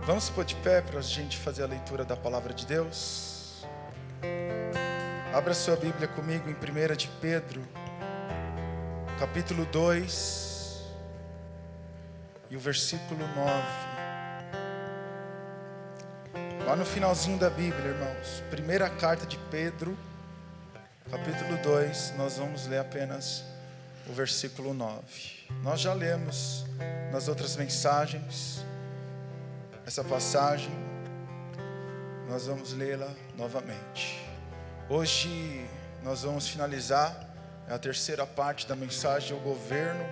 Vamos se pôr de pé para a gente fazer a leitura da palavra de Deus. Abra sua Bíblia comigo em 1 de Pedro, capítulo 2, e o versículo 9. Lá no finalzinho da Bíblia, irmãos, primeira carta de Pedro, capítulo 2, nós vamos ler apenas o versículo 9. Nós já lemos nas outras mensagens essa passagem, nós vamos lê-la novamente. Hoje nós vamos finalizar a terceira parte da mensagem, o governo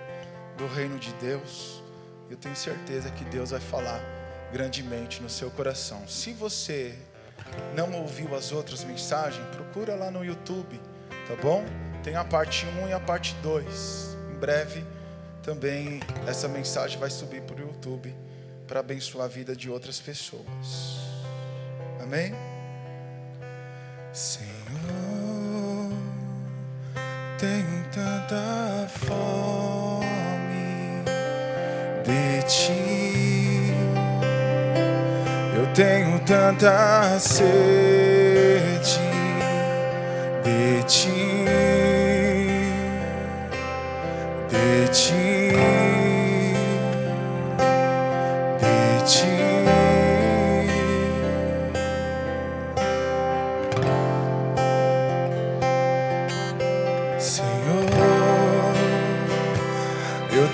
do reino de Deus. Eu tenho certeza que Deus vai falar grandemente no seu coração. Se você não ouviu as outras mensagens, procura lá no YouTube, tá bom? Tem a parte 1 e a parte 2. Em breve também essa mensagem vai subir para o YouTube para abençoar a vida de outras pessoas. Amém? Senhor, tenho tanta fome de Ti, eu tenho tanta sede de Ti, de Ti.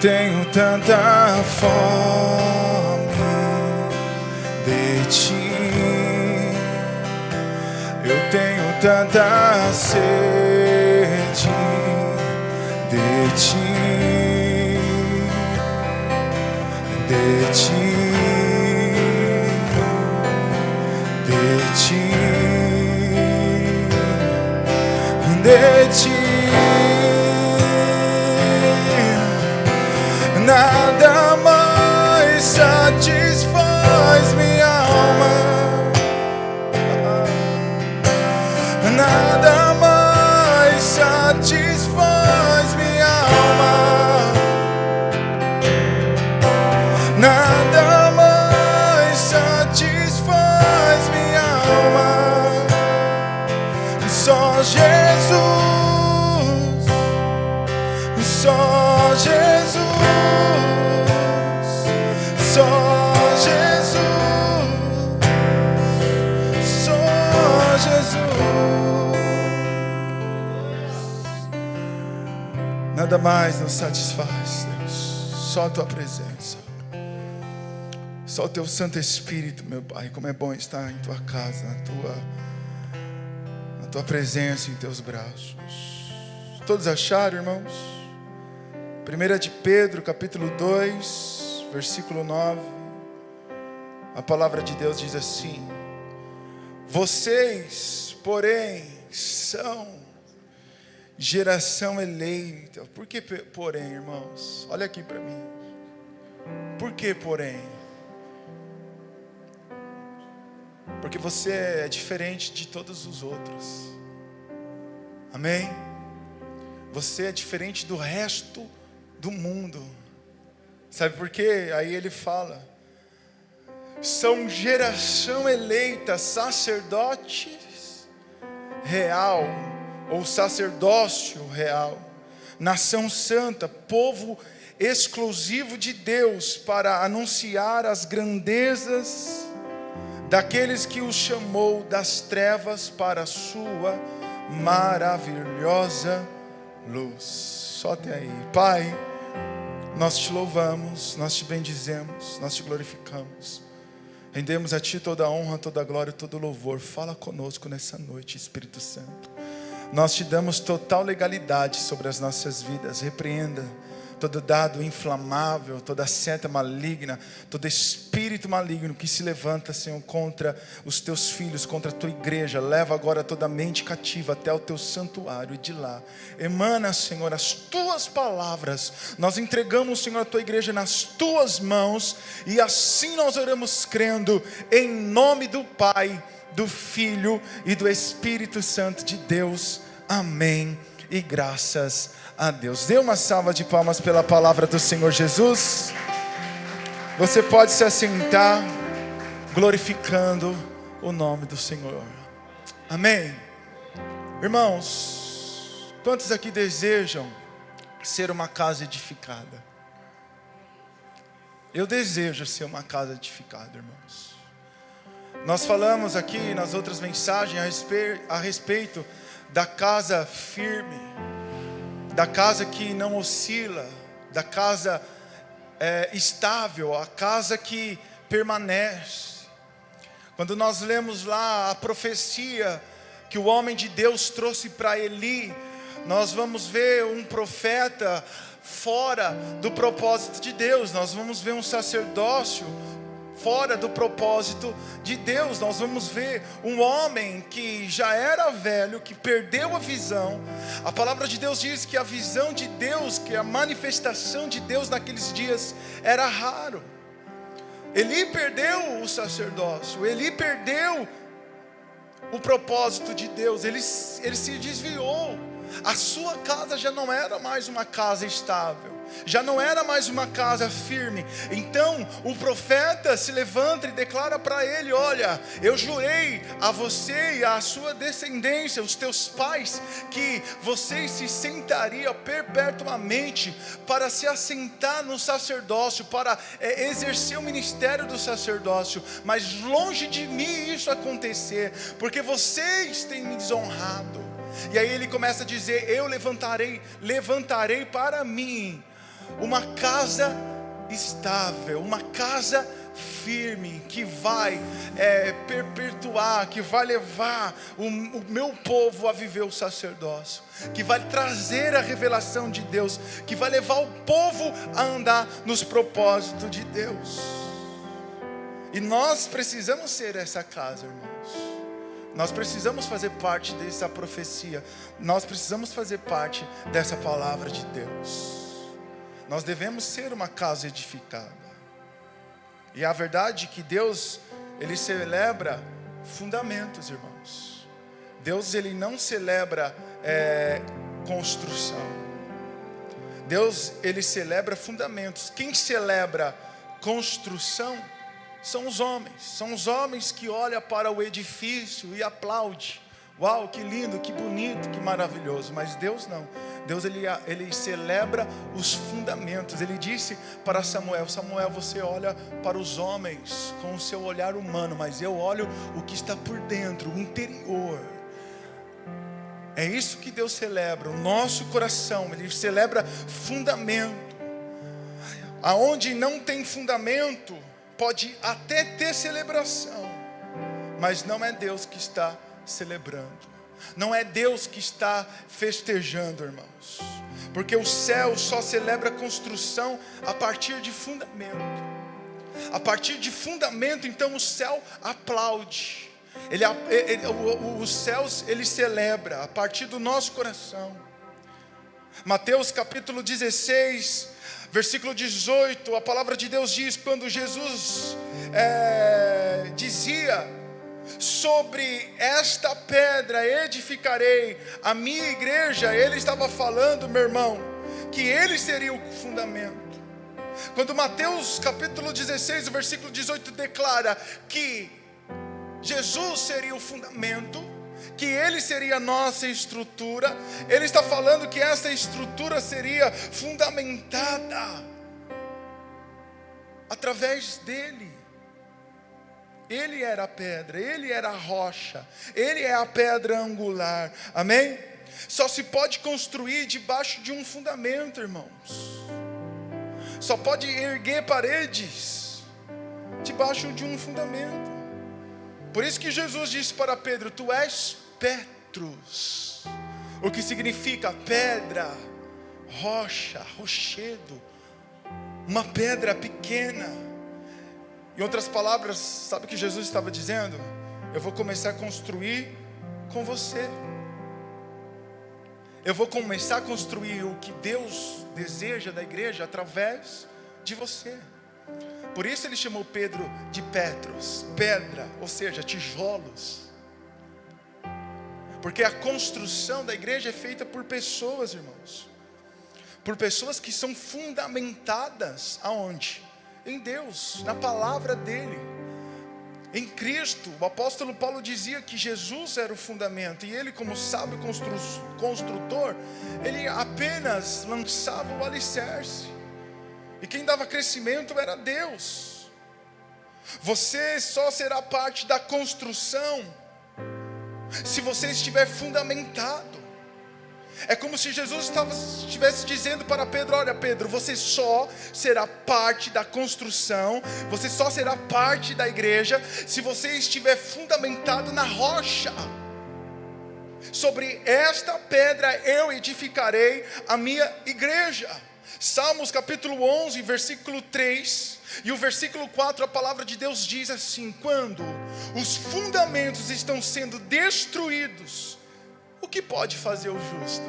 Tenho tanta fome de Ti, eu tenho tanta sede de Ti, de Ti, de Ti, de Ti. Nada mais satisfaz minha alma, nada mais satisfaz minha alma, nada mais satisfaz minha alma, só Jesus, só Jesus. Só Jesus, só Jesus. Nada mais nos satisfaz, Deus. Só a Tua presença, só o Teu Santo Espírito, meu Pai. Como é bom estar em Tua casa, na Tua presença, em Teus braços. Todos acharam, irmãos? 1 de Pedro, capítulo 2, versículo 9, a palavra de Deus diz assim: vocês, porém, são geração eleita. Por que porém, irmãos? Olha aqui para mim. Por que porém? Porque você é diferente de todos os outros. Amém? Você é diferente do resto do mundo. Sabe por quê? Aí ele fala: são geração eleita, sacerdotes real, ou sacerdócio real, nação santa, povo exclusivo de Deus, para anunciar as grandezas daqueles que os chamou das trevas para a sua maravilhosa luz. Só até aí. Pai, nós te louvamos, nós te bendizemos, nós te glorificamos. Rendemos a Ti toda a honra, toda a glória, todo o louvor. Fala conosco nessa noite, Espírito Santo. Nós te damos total legalidade sobre as nossas vidas. Repreenda todo dado inflamável, toda seta maligna, todo espírito maligno que se levanta, Senhor, contra os Teus filhos, contra a Tua igreja. Leva agora toda a mente cativa até o Teu santuário, e de lá emana, Senhor, as Tuas palavras. Nós entregamos, Senhor, a Tua igreja nas Tuas mãos, e assim nós oramos crendo, em nome do Pai, do Filho e do Espírito Santo de Deus. Amém e graças a Deus. Dê uma salva de palmas pela palavra do Senhor Jesus. Você pode se assentar. glorificando o nome do Senhor. Amém. Irmãos, quantos aqui desejam ser uma casa edificada? Eu desejo ser uma casa edificada, irmãos. Nós falamos aqui nas outras mensagens a respeito da casa firme, da casa que não oscila, da casa estável, a casa que permanece. Quando nós lemos lá a profecia que o homem de Deus trouxe para Eli, nós vamos ver um profeta fora do propósito de Deus. Nós vamos ver um sacerdócio fora do propósito de Deus. Nós vamos ver um homem que já era velho, que perdeu a visão. A palavra de Deus diz que a visão de Deus, que a manifestação de Deus naqueles dias era raro. Eli perdeu o sacerdócio, Eli perdeu o propósito de Deus, ele se desviou. A sua casa já não era mais uma casa estável, já não era mais uma casa firme. Então o profeta se levanta e declara para ele: olha, eu jurei a você e à sua descendência, os teus pais, que vocês se sentariam perpetuamente para se assentar no sacerdócio, para exercer o ministério do sacerdócio. Mas longe de mim isso acontecer, porque vocês têm me desonrado. E aí ele começa a dizer: eu levantarei para mim uma casa estável, uma casa firme, que vai perpetuar, que vai levar o meu povo a viver o sacerdócio, que vai trazer a revelação de Deus, que vai levar o povo a andar nos propósitos de Deus. E nós precisamos ser essa casa, irmãos. Nós precisamos fazer parte dessa profecia. Nós precisamos fazer parte dessa palavra de Deus. Nós devemos ser uma casa edificada. E a verdade é que Deus, Ele celebra fundamentos, irmãos. Deus, Ele não celebra construção. Deus, Ele celebra fundamentos. Quem celebra construção são os homens que olham para o edifício e aplaudem. Uau, que lindo, que bonito, que maravilhoso. Mas Deus não. Deus ele celebra os fundamentos. Ele disse para Samuel: Samuel, você olha para os homens com o seu olhar humano, mas eu olho o que está por dentro, o interior. É isso que Deus celebra, o nosso coração. Ele celebra fundamento. Aonde não tem fundamento, pode até ter celebração, mas não é Deus que está celebrando, não é Deus que está festejando, irmãos, porque o céu só celebra construção a partir de fundamento. A partir de fundamento, então o céu aplaude, os céus ele celebra a partir do nosso coração. Mateus capítulo 16, versículo 18, a palavra de Deus diz: quando Jesus dizia: sobre esta pedra edificarei a minha igreja, Ele estava falando, meu irmão, que Ele seria o fundamento. Quando Mateus capítulo 16, o versículo 18 declara que Jesus seria o fundamento, que Ele seria a nossa estrutura, Ele está falando que essa estrutura seria fundamentada através dEle. Ele era a pedra, Ele era a rocha, Ele é a pedra angular, amém? Só se pode construir debaixo de um fundamento, irmãos. Só pode erguer paredes debaixo de um fundamento. Por isso que Jesus disse para Pedro: tu és Petrus, o que significa pedra, rocha, rochedo, uma pedra pequena. Em outras palavras, sabe o que Jesus estava dizendo? Eu vou começar a construir com você. Eu vou começar a construir o que Deus deseja da igreja através de você. Por isso ele chamou Pedro de Petros, pedra, ou seja, tijolos. Porque a construção da igreja é feita por pessoas, irmãos. Por pessoas que são fundamentadas aonde? Em Deus, na palavra dEle. Em Cristo, o apóstolo Paulo dizia que Jesus era o fundamento, e ele, como sábio construtor, ele apenas lançava o alicerce, e quem dava crescimento era Deus. Você só será parte da construção se você estiver fundamentado. É como se Jesus estivesse dizendo para Pedro: olha Pedro, você só será parte da construção, você só será parte da igreja se você estiver fundamentado na rocha. Sobre esta pedra eu edificarei a minha igreja. Salmos capítulo 11, versículo 3 e o versículo 4, a palavra de Deus diz assim: quando os fundamentos estão sendo destruídos, o que pode fazer o justo?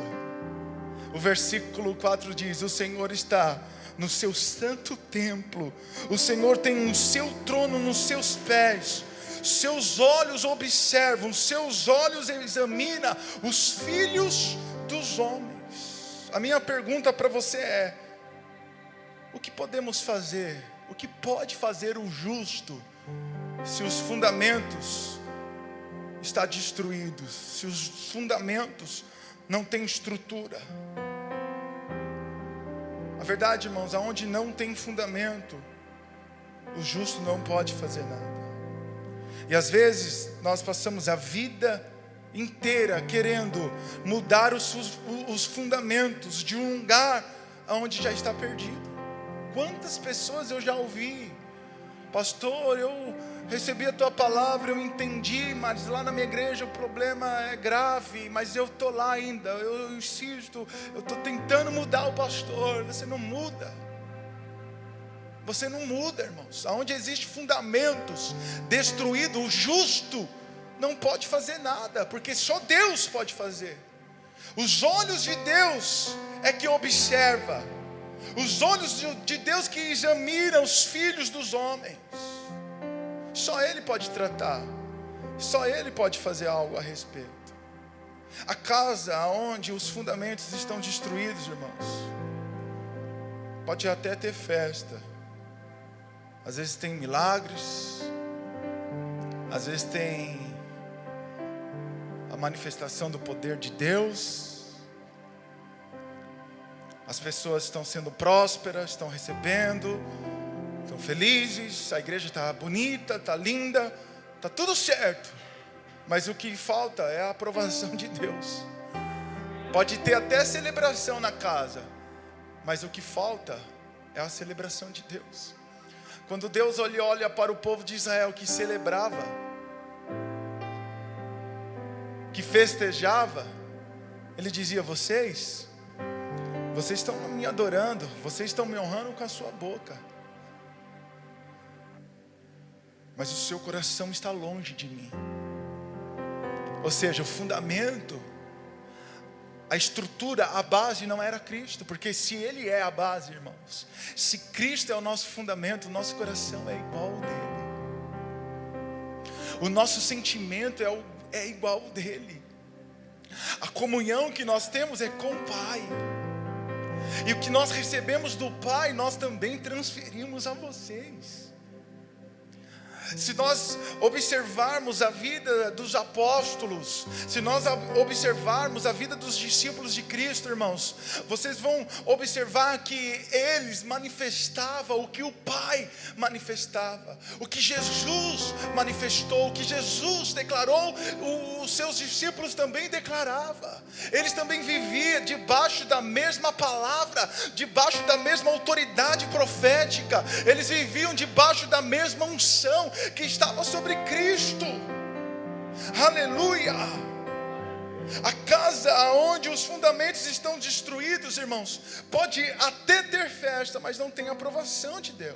O versículo 4 diz: o Senhor está no seu santo templo, o Senhor tem o seu trono nos seus pés, seus olhos observam, seus olhos examinam os filhos dos homens. A minha pergunta para você é: o que podemos fazer, o que pode fazer o justo se os fundamentos estão destruídos, se os fundamentos não têm estrutura? A verdade, irmãos, aonde não tem fundamento, o justo não pode fazer nada. E às vezes nós passamos a vida inteira querendo mudar os fundamentos de um lugar onde já está perdido. Quantas pessoas eu já ouvi: pastor, eu recebi a tua palavra, eu entendi, mas lá na minha igreja o problema é grave, mas eu estou lá ainda, eu insisto, eu estou tentando mudar o pastor. Você não muda. Você não muda, irmãos. Aonde existe fundamentos destruídos, o justo não pode fazer nada, porque só Deus pode fazer. Os olhos de Deus é que observa, os olhos de Deus que examinam os filhos dos homens. Só Ele pode tratar, só Ele pode fazer algo a respeito. A casa onde os fundamentos estão destruídos, irmãos, pode até ter festa, às vezes tem milagres, às vezes tem a manifestação do poder de Deus, as pessoas estão sendo prósperas, estão recebendo, estão felizes, a igreja está bonita, está linda, está tudo certo, mas o que falta é a aprovação de Deus. Pode ter até celebração na casa, mas o que falta é a celebração de Deus. Quando Deus olha para o povo de Israel que celebrava, que festejava, Ele dizia: vocês estão me adorando, vocês estão me honrando com a sua boca, mas o seu coração está longe de mim. Ou seja, o fundamento, a estrutura, a base não era Cristo, porque se Ele é a base, irmãos, se Cristo é o nosso fundamento, o nosso coração é igual ao dele, o nosso sentimento é igual ao dele, a comunhão que nós temos é com o Pai, e o que nós recebemos do Pai, nós também transferimos a vocês. Se nós observarmos a vida dos apóstolos, se nós observarmos a vida dos discípulos de Cristo, irmãos, vocês vão observar que eles manifestavam o que o Pai manifestava, o que Jesus manifestou, o que Jesus declarou, os seus discípulos também declaravam. Eles também viviam debaixo da mesma palavra, debaixo da mesma autoridade profética, eles viviam debaixo da mesma unção que estava sobre Cristo. Aleluia. A casa onde os fundamentos estão destruídos, irmãos, pode até ter festa, mas não tem aprovação de Deus.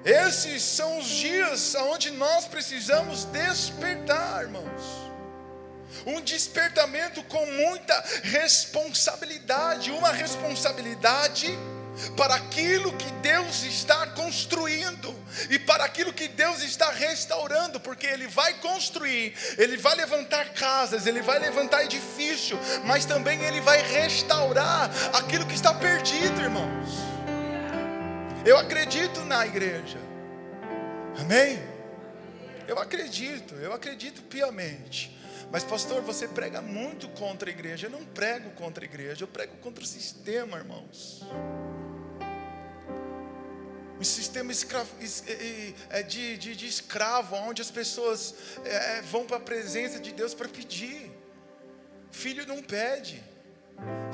Esses são os dias onde nós precisamos despertar, irmãos. Um despertamento com muita responsabilidade, uma responsabilidade para aquilo que Deus está construindo e para aquilo que Deus está restaurando, porque Ele vai construir, Ele vai levantar casas, Ele vai levantar edifício, mas também Ele vai restaurar aquilo que está perdido, irmãos. Eu acredito na igreja, Amém? Eu acredito piamente. Mas pastor, você prega muito contra a igreja. Eu não prego contra a igreja, eu prego contra o sistema, irmãos. Um sistema de escravo, onde as pessoas vão para a presença de Deus para pedir. Filho não pede,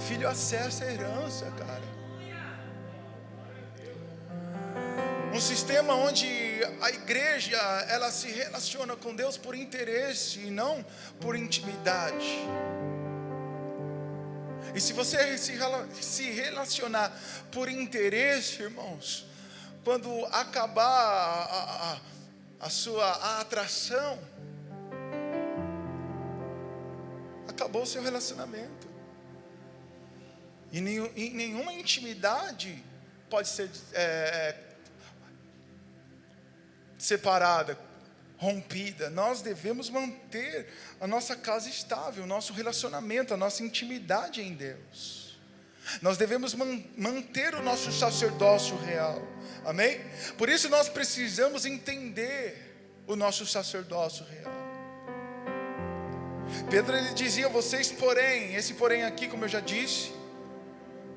filho acessa a herança, cara. Um sistema onde a igreja, ela se relaciona com Deus por interesse e não por intimidade. E se você se relacionar por interesse, irmãos, quando acabar a sua atração, acabou o seu relacionamento. E nenhuma intimidade pode ser separada, rompida. Nós devemos manter a nossa casa estável, o nosso relacionamento, a nossa intimidade em Deus. Nós devemos manter o nosso sacerdócio real. Amém? Por isso nós precisamos entender o nosso sacerdócio real. Pedro, ele dizia: vocês porém, esse porém aqui, como eu já disse,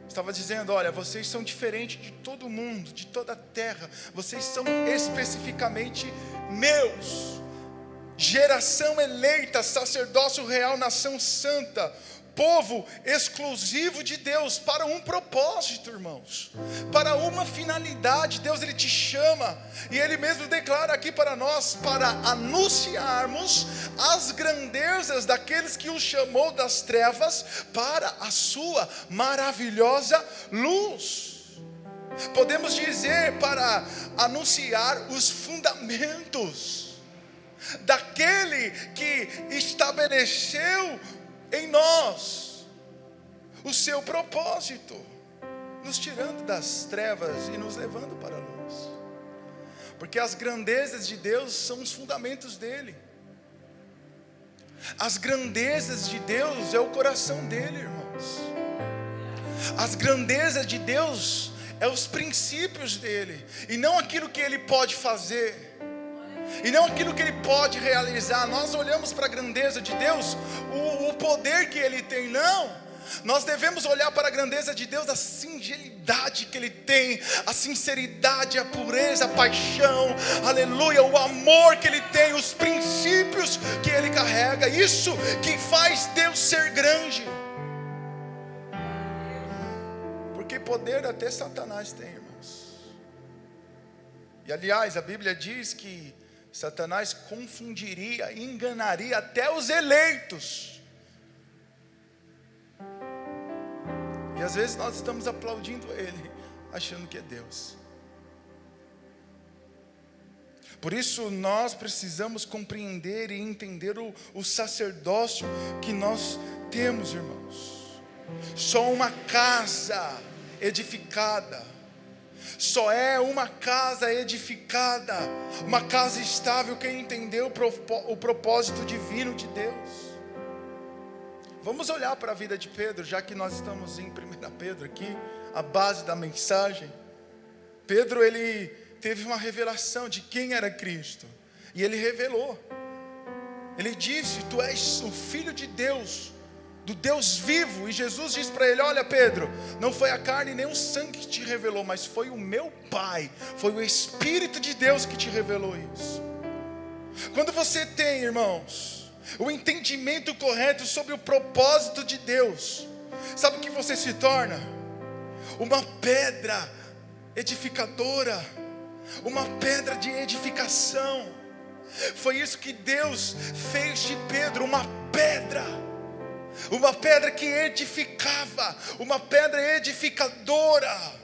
estava dizendo: olha, vocês são diferentes de todo mundo, de toda a terra. Vocês são especificamente meus, geração eleita, sacerdócio real, nação santa, povo exclusivo de Deus, para um propósito, irmãos, para uma finalidade. Deus, ele te chama, e ele mesmo declara aqui para nós, para anunciarmos as grandezas daqueles que o chamou das trevas para a sua maravilhosa luz. Podemos dizer, para anunciar os fundamentos daquele que estabeleceu em nós o seu propósito, nos tirando das trevas e nos levando para a luz. Porque as grandezas de Deus são os fundamentos dele. As grandezas de Deus é o coração dele, irmãos. As grandezas de Deus é os princípios dele, e não aquilo que ele pode fazer, e não aquilo que ele pode realizar. Nós olhamos para a grandeza de Deus, o poder que ele tem. Não, nós devemos olhar para a grandeza de Deus, a singelidade que ele tem, a sinceridade, a pureza, a paixão, aleluia, o amor que ele tem, os princípios que ele carrega. Isso que faz Deus ser grande. Porque poder até Satanás tem, irmãos. E aliás, a Bíblia diz que Satanás confundiria, enganaria até os eleitos. E às vezes nós estamos aplaudindo ele, achando que é Deus. Por isso nós precisamos compreender e entender o sacerdócio que nós temos, irmãos. Só uma casa edificada, só é uma casa edificada, uma casa estável, quem entendeu o propósito divino de Deus. Vamos olhar para a vida de Pedro, já que nós estamos em 1 Pedro aqui, a base da mensagem. Pedro, ele teve uma revelação de quem era Cristo, e ele revelou. Ele disse: tu és o Filho de Deus, do Deus vivo. E Jesus disse para ele: olha, Pedro, não foi a carne nem o sangue que te revelou, mas foi o meu Pai, foi o Espírito de Deus que te revelou isso. Quando você tem, irmãos, o entendimento correto sobre o propósito de Deus, sabe o que você se torna? Uma pedra edificadora, uma pedra de edificação. Foi isso que Deus fez de Pedro, uma pedra que edificava, uma pedra edificadora.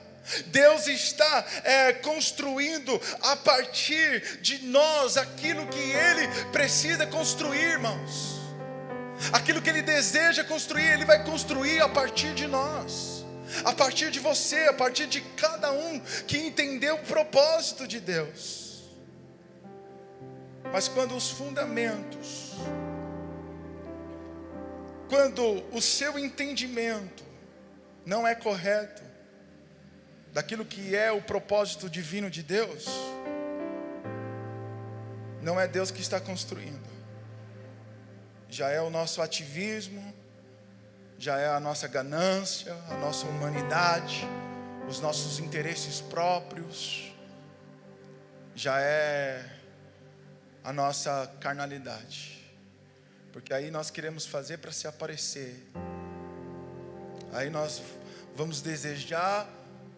Deus está construindo a partir de nós aquilo que Ele precisa construir, irmãos. Aquilo que Ele deseja construir, Ele vai construir a partir de nós, a partir de você, a partir de cada um que entendeu o propósito de Deus. Mas quando os fundamentos, quando o seu entendimento não é correto daquilo que é o propósito divino de Deus, não é Deus que está construindo. Já é o nosso ativismo, já é a nossa ganância, a nossa humanidade, os nossos interesses próprios, já é a nossa carnalidade. Porque aí nós queremos fazer para se aparecer. Aí nós vamos desejar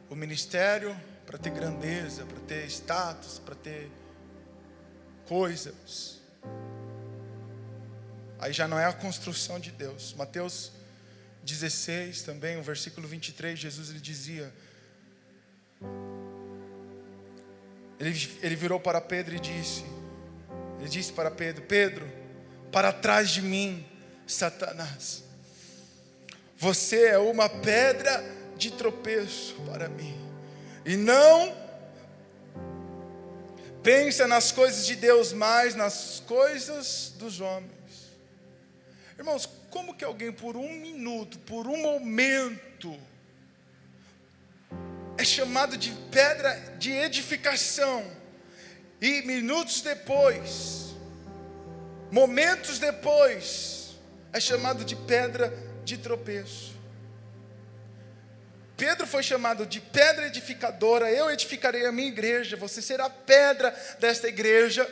o ministério para ter grandeza, para ter status, para ter coisas. Aí já não é a construção de Deus. Mateus 16 também, o versículo 23, Jesus ele dizia, ele virou para Pedro e disse, ele disse para Pedro, Pedro, para trás de mim, Satanás, você é uma pedra de tropeço para mim, e não pensa nas coisas de Deus, mas nas coisas dos homens. Irmãos, como que alguém por um minuto, por um momento, é chamado de pedra de edificação, e minutos depois, momentos depois, é chamado de pedra de tropeço? Pedro foi chamado de pedra edificadora. Eu edificarei a minha igreja, você será pedra desta igreja,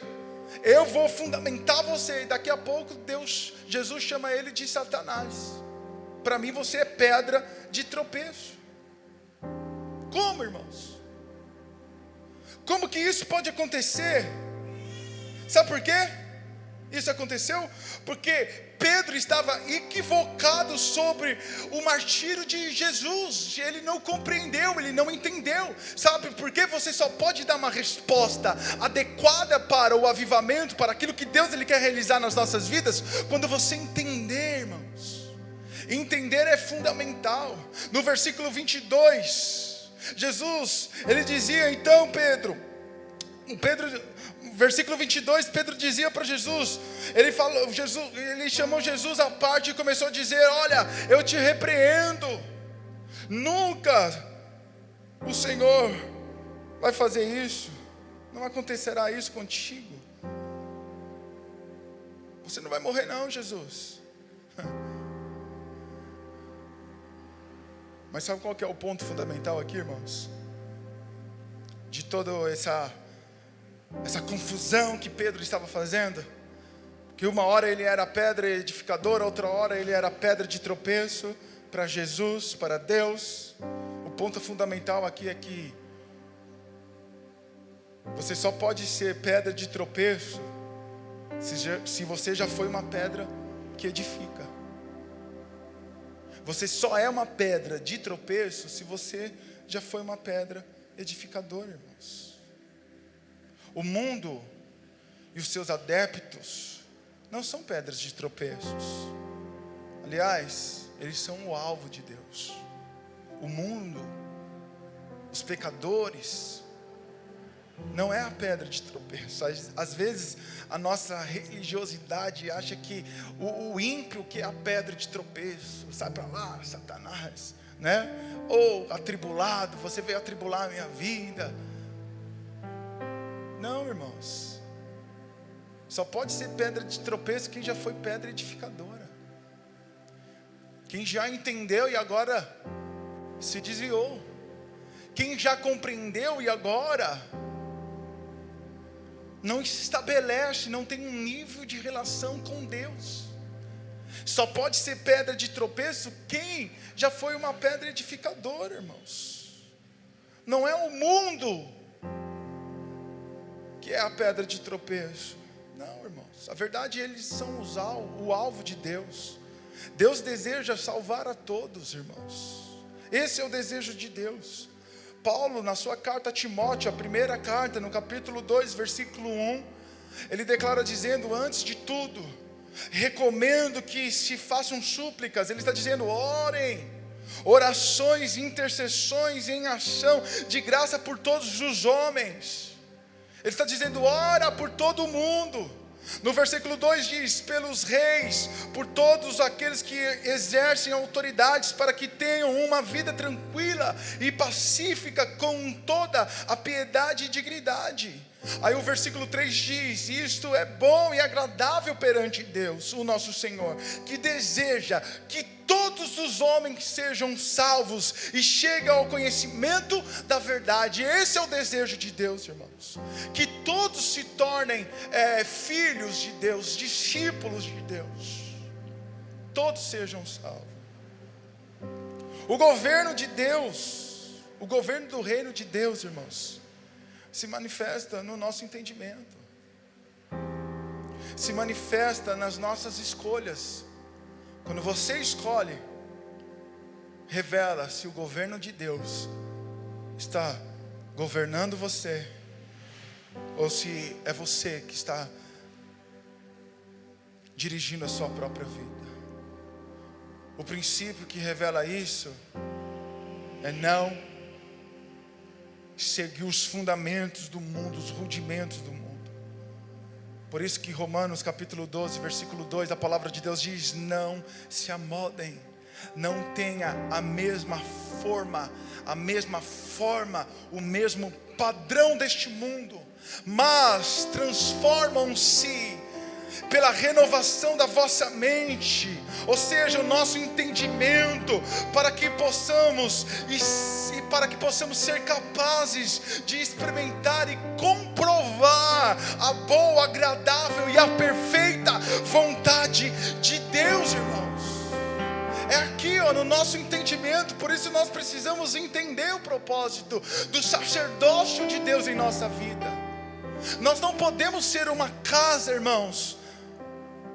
eu vou fundamentar você. E daqui a pouco Jesus chama ele de Satanás. Para mim você é pedra de tropeço. Como, irmãos? Como que isso pode acontecer? Sabe por quê? Isso aconteceu porque Pedro estava equivocado sobre o martírio de Jesus. Ele não compreendeu, ele não entendeu. Sabe por quê? Você só pode dar uma resposta adequada para o avivamento, para aquilo que Deus ele quer realizar nas nossas vidas, quando você entender, irmãos. Entender é fundamental. No versículo 22, Jesus, ele dizia, então Pedro, versículo 22, Pedro dizia para Jesus, ele chamou Jesus à parte e começou a dizer, olha, eu te repreendo, nunca o Senhor vai fazer isso, não acontecerá isso contigo, você não vai morrer não, Jesus. Mas sabe qual que é o ponto fundamental aqui, irmãos? De toda essa confusão que Pedro estava fazendo, que uma hora ele era pedra edificadora, outra hora ele era pedra de tropeço para Jesus, para Deus. O ponto fundamental aqui é que você só pode ser pedra de tropeço se você já foi uma pedra que edifica. Você só é uma pedra de tropeço se você já foi uma pedra edificadora, irmãos. O mundo e os seus adeptos não são pedras de tropeços. Aliás, eles são o alvo de Deus. O mundo, os pecadores, não é a pedra de tropeço. Às vezes a nossa religiosidade acha que o ímpio que é a pedra de tropeço, sai para lá, Satanás, né? Ou atribulado, você veio atribular a minha vida. Não, irmãos, só pode ser pedra de tropeço quem já foi pedra edificadora, quem já entendeu e agora se desviou, quem já compreendeu e agora não se estabelece, não tem um nível de relação com Deus. Só pode ser pedra de tropeço quem já foi uma pedra edificadora, irmãos. Não é o mundo que é a pedra de tropeço. Não, irmãos, a verdade, eles são o alvo de Deus. Deus deseja salvar a todos, irmãos. Esse é o desejo de Deus. Paulo, na sua carta a Timóteo, a primeira carta, no capítulo 2, versículo 1, ele declara dizendo, antes de tudo, recomendo que se façam súplicas. Ele está dizendo, orem, orações, intercessões em ação de graça por todos os homens. Ele está dizendo, ora por todo mundo, No versículo 2 diz: pelos reis, por todos aqueles que exercem autoridades, para que tenham uma vida tranquila e pacífica, com toda a piedade e dignidade. Aí o versículo 3 diz: isto é bom e agradável perante Deus, o nosso Senhor, que deseja que todos os homens sejam salvos e cheguem ao conhecimento da verdade. Esse é o desejo de Deus, irmãos, que todos se tornem filhos de Deus, discípulos de Deus, todos sejam salvos. O governo de Deus, o governo do reino de Deus, irmãos, se manifesta no nosso entendimento, se manifesta nas nossas escolhas. Quando você escolhe, revela se o governo de Deus está governando você, ou se é você que está dirigindo a sua própria vida. O princípio que revela isso é não seguir os fundamentos do mundo, os rudimentos do mundo. Por isso que Romanos capítulo 12, versículo 2, a palavra de Deus diz: não se amodem, não tenha a mesma forma, o mesmo padrão deste mundo, mas transformam-se pela renovação da vossa mente, ou seja, o nosso entendimento, para que possamos ser capazes de experimentar e comprovar a boa, agradável e a perfeita vontade de Deus, irmãos. É aqui, no nosso entendimento. Por isso nós precisamos entender o propósito do sacerdócio de Deus em nossa vida. Nós não podemos ser uma casa, irmãos,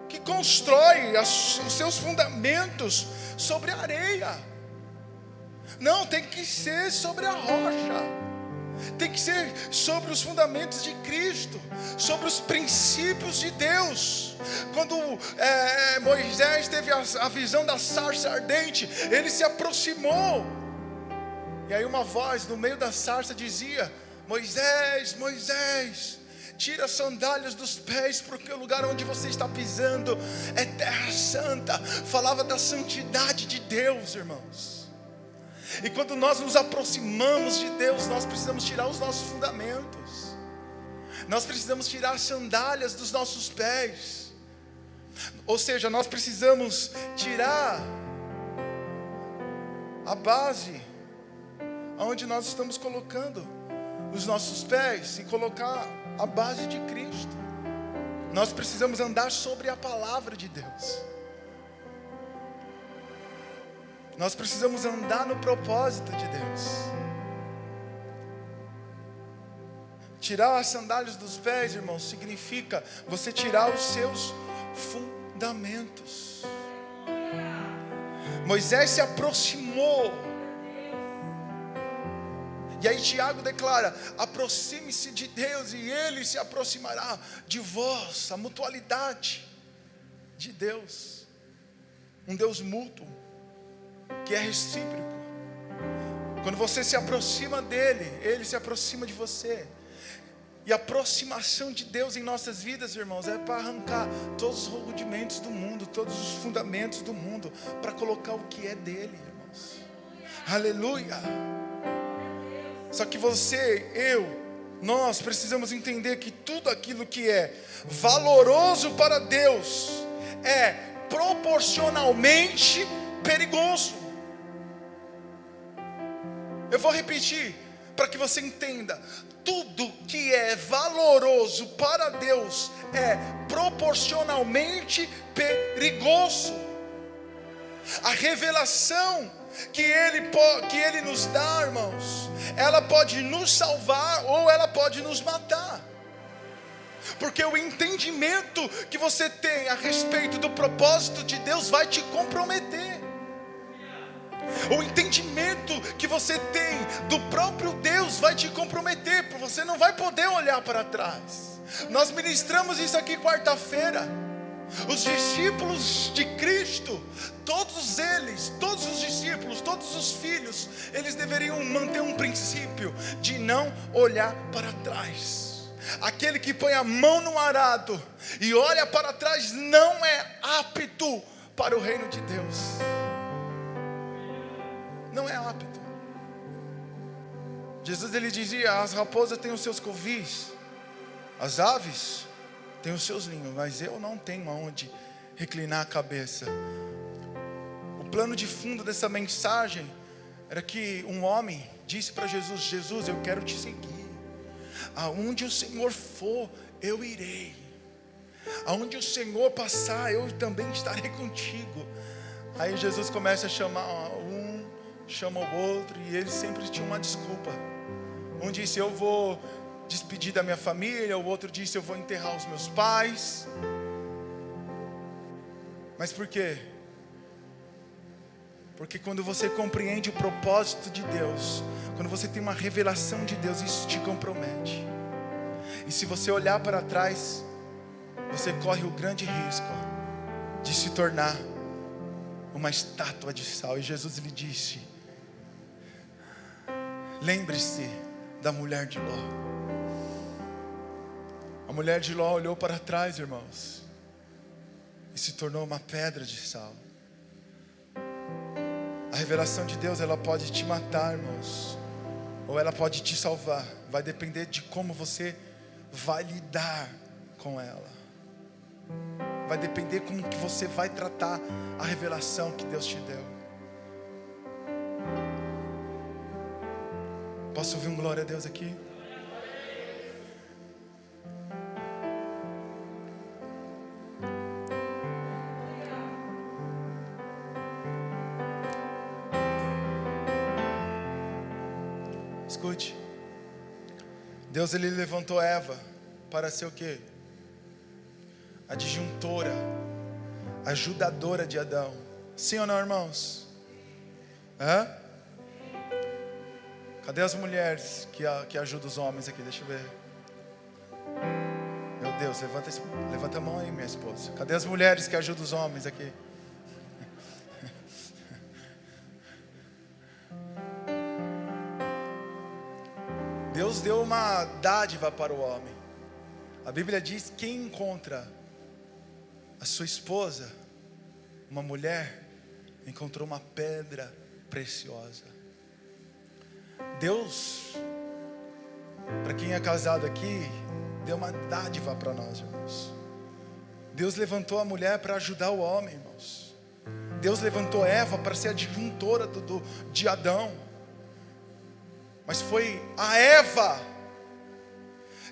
que constrói os seus fundamentos sobre a areia. Não, tem que ser sobre a rocha, tem que ser sobre os fundamentos de Cristo, sobre os princípios de Deus. Quando Moisés teve a visão da sarça ardente, ele se aproximou, e aí uma voz no meio da sarça dizia: Moisés, Moisés, tira as sandálias dos pés, porque o lugar onde você está pisando é terra santa. Falava da santidade de Deus, irmãos. E quando nós nos aproximamos de Deus, nós precisamos tirar os nossos fundamentos, nós precisamos tirar as sandálias dos nossos pés, ou seja, nós precisamos tirar a base onde nós estamos colocando os nossos pés e colocar a base de Cristo. Nós precisamos andar sobre a palavra de Deus. Nós precisamos andar no propósito de Deus. Tirar as sandálias dos pés, irmãos, significa você tirar os seus fundamentos. Moisés se aproximou, e aí Tiago declara: aproxime-se de Deus e Ele se aproximará de vós. A mutualidade de Deus, um Deus mútuo, que é recíproco. Quando você se aproxima dEle, Ele se aproxima de você. E a aproximação de Deus em nossas vidas, irmãos, é para arrancar todos os rudimentos do mundo, todos os fundamentos do mundo, para colocar o que é dEle, irmãos. Aleluia! Só que nós precisamos entender que tudo aquilo que é valoroso para Deus é proporcionalmente perigoso. Eu vou repetir para que você entenda: tudo que é valoroso para Deus é proporcionalmente perigoso. A revelação que Ele nos dá, irmãos, ela pode nos salvar ou ela pode nos matar. Porque o entendimento que você tem a respeito do propósito de Deus vai te comprometer. O entendimento que você tem do próprio Deus vai te comprometer, porque você não vai poder olhar para trás. Nós ministramos isso aqui quarta-feira. Os discípulos de Cristo, todos eles, todos os discípulos, todos os filhos, eles deveriam manter um princípio de não olhar para trás. Aquele que põe a mão no arado e olha para trás não é apto para o reino de Deus. Não é apto. Jesus ele dizia: as raposas têm os seus covis, as aves têm os seus ninhos, mas eu não tenho aonde reclinar a cabeça. O plano de fundo dessa mensagem era que um homem disse para Jesus: Jesus, eu quero te seguir. Aonde o Senhor for, eu irei. Aonde o Senhor passar, eu também estarei contigo. Aí Jesus começa a chamar um, chama o outro, e eles sempre tinham uma desculpa. Um disse: eu vou despedir da minha família. O outro disse: eu vou enterrar os meus pais. Mas por quê? Porque quando você compreende o propósito de Deus, quando você tem uma revelação de Deus, isso te compromete. E se você olhar para trás, você corre o grande risco de se tornar uma estátua de sal. E Jesus lhe disse: lembre-se da mulher de Ló. A mulher de Ló olhou para trás, irmãos, e se tornou uma pedra de sal. A revelação de Deus, ela pode te matar, irmãos, ou ela pode te salvar. Vai depender de como você vai lidar com ela. Vai depender como que você vai tratar a revelação que Deus te deu. Posso ouvir um glória a Deus aqui? Escute. Deus ele levantou Eva para ser o quê? Adjuntora, ajudadora de Adão. Sim ou não, irmãos? Hã? Cadê as mulheres que ajudam os homens aqui? Deixa eu ver. Meu Deus, levanta a mão aí, minha esposa. Cadê as mulheres que ajudam os homens aqui? Deus deu uma dádiva para o homem. A Bíblia diz: quem encontra a sua esposa, uma mulher, encontrou uma pedra preciosa. Deus, para quem é casado aqui, deu uma dádiva para nós, irmãos. Deus levantou a mulher para ajudar o homem, irmãos. Deus levantou Eva para ser adjuntora de Adão. Mas foi a Eva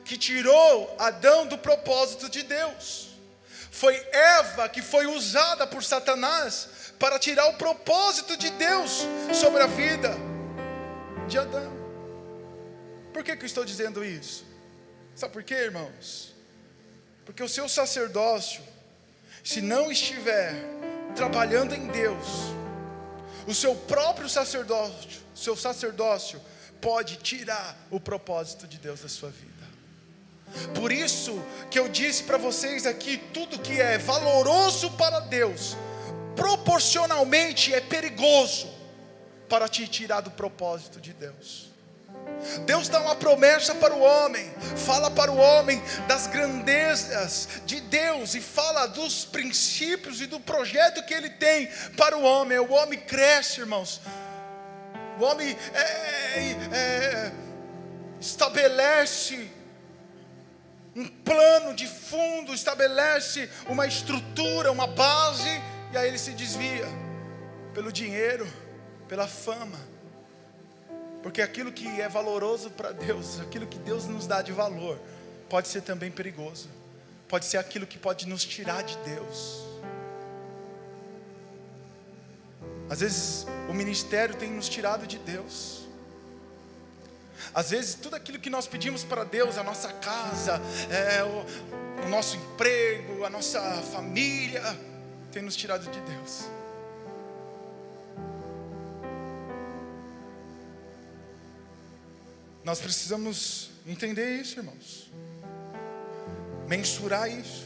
que tirou Adão do propósito de Deus. Foi Eva que foi usada por Satanás para tirar o propósito de Deus sobre a vida de Adão. Por que eu estou dizendo isso? Sabe por quê, irmãos? Porque o seu sacerdócio, se não estiver trabalhando em Deus, o seu próprio sacerdócio, seu sacerdócio pode tirar o propósito de Deus da sua vida. Por isso que eu disse para vocês aqui, tudo que é valoroso para Deus, proporcionalmente é perigoso para te tirar do propósito de Deus. Deus dá uma promessa para o homem, fala para o homem das grandezas de Deus, e fala dos princípios e do projeto que Ele tem para o homem. O homem cresce, irmãos. O homem estabelece um plano de fundo, estabelece uma estrutura, uma base, e aí ele se desvia pelo dinheiro, pela fama. Porque aquilo que é valoroso para Deus, aquilo que Deus nos dá de valor, pode ser também perigoso. Pode ser aquilo que pode nos tirar de Deus. Às vezes o ministério tem nos tirado de Deus. Às vezes tudo aquilo que nós pedimos para Deus, a nossa casa, o nosso emprego, a nossa família, tem nos tirado de Deus. Nós precisamos entender isso, irmãos. Mensurar isso.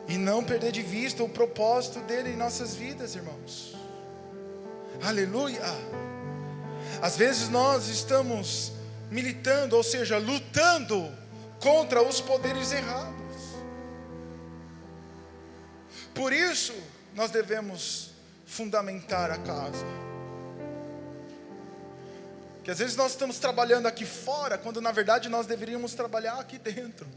E não perder de vista o propósito dele em nossas vidas, irmãos. Aleluia. Às vezes nós estamos militando, ou seja, lutando contra os poderes errados. Por isso, nós devemos fundamentar a casa. Que às vezes nós estamos trabalhando aqui fora, quando na verdade nós deveríamos trabalhar aqui dentro.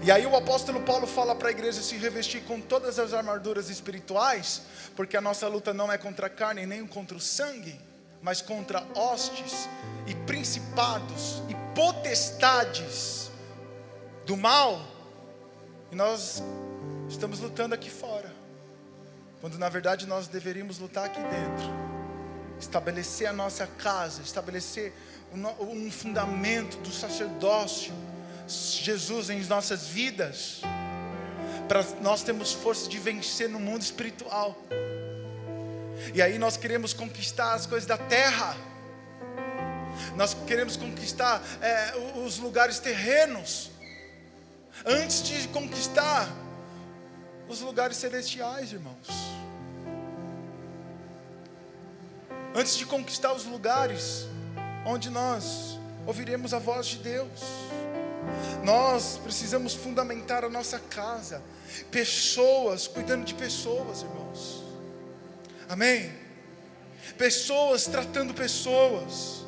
E aí o apóstolo Paulo fala para a igreja se revestir com todas as armaduras espirituais, porque a nossa luta não é contra a carne, nem contra o sangue, mas contra hostes e principados e potestades do mal. E nós estamos lutando aqui fora, quando na verdade nós deveríamos lutar aqui dentro. Estabelecer a nossa casa, estabelecer um fundamento do sacerdócio, Jesus em nossas vidas, para nós termos força de vencer no mundo espiritual. E aí nós queremos conquistar as coisas da terra, nós queremos conquistar os lugares terrenos, antes de conquistar os lugares celestiais, irmãos. Antes de conquistar os lugares onde nós ouviremos a voz de Deus, nós precisamos fundamentar a nossa casa, pessoas, cuidando de pessoas, irmãos, amém? Pessoas tratando pessoas,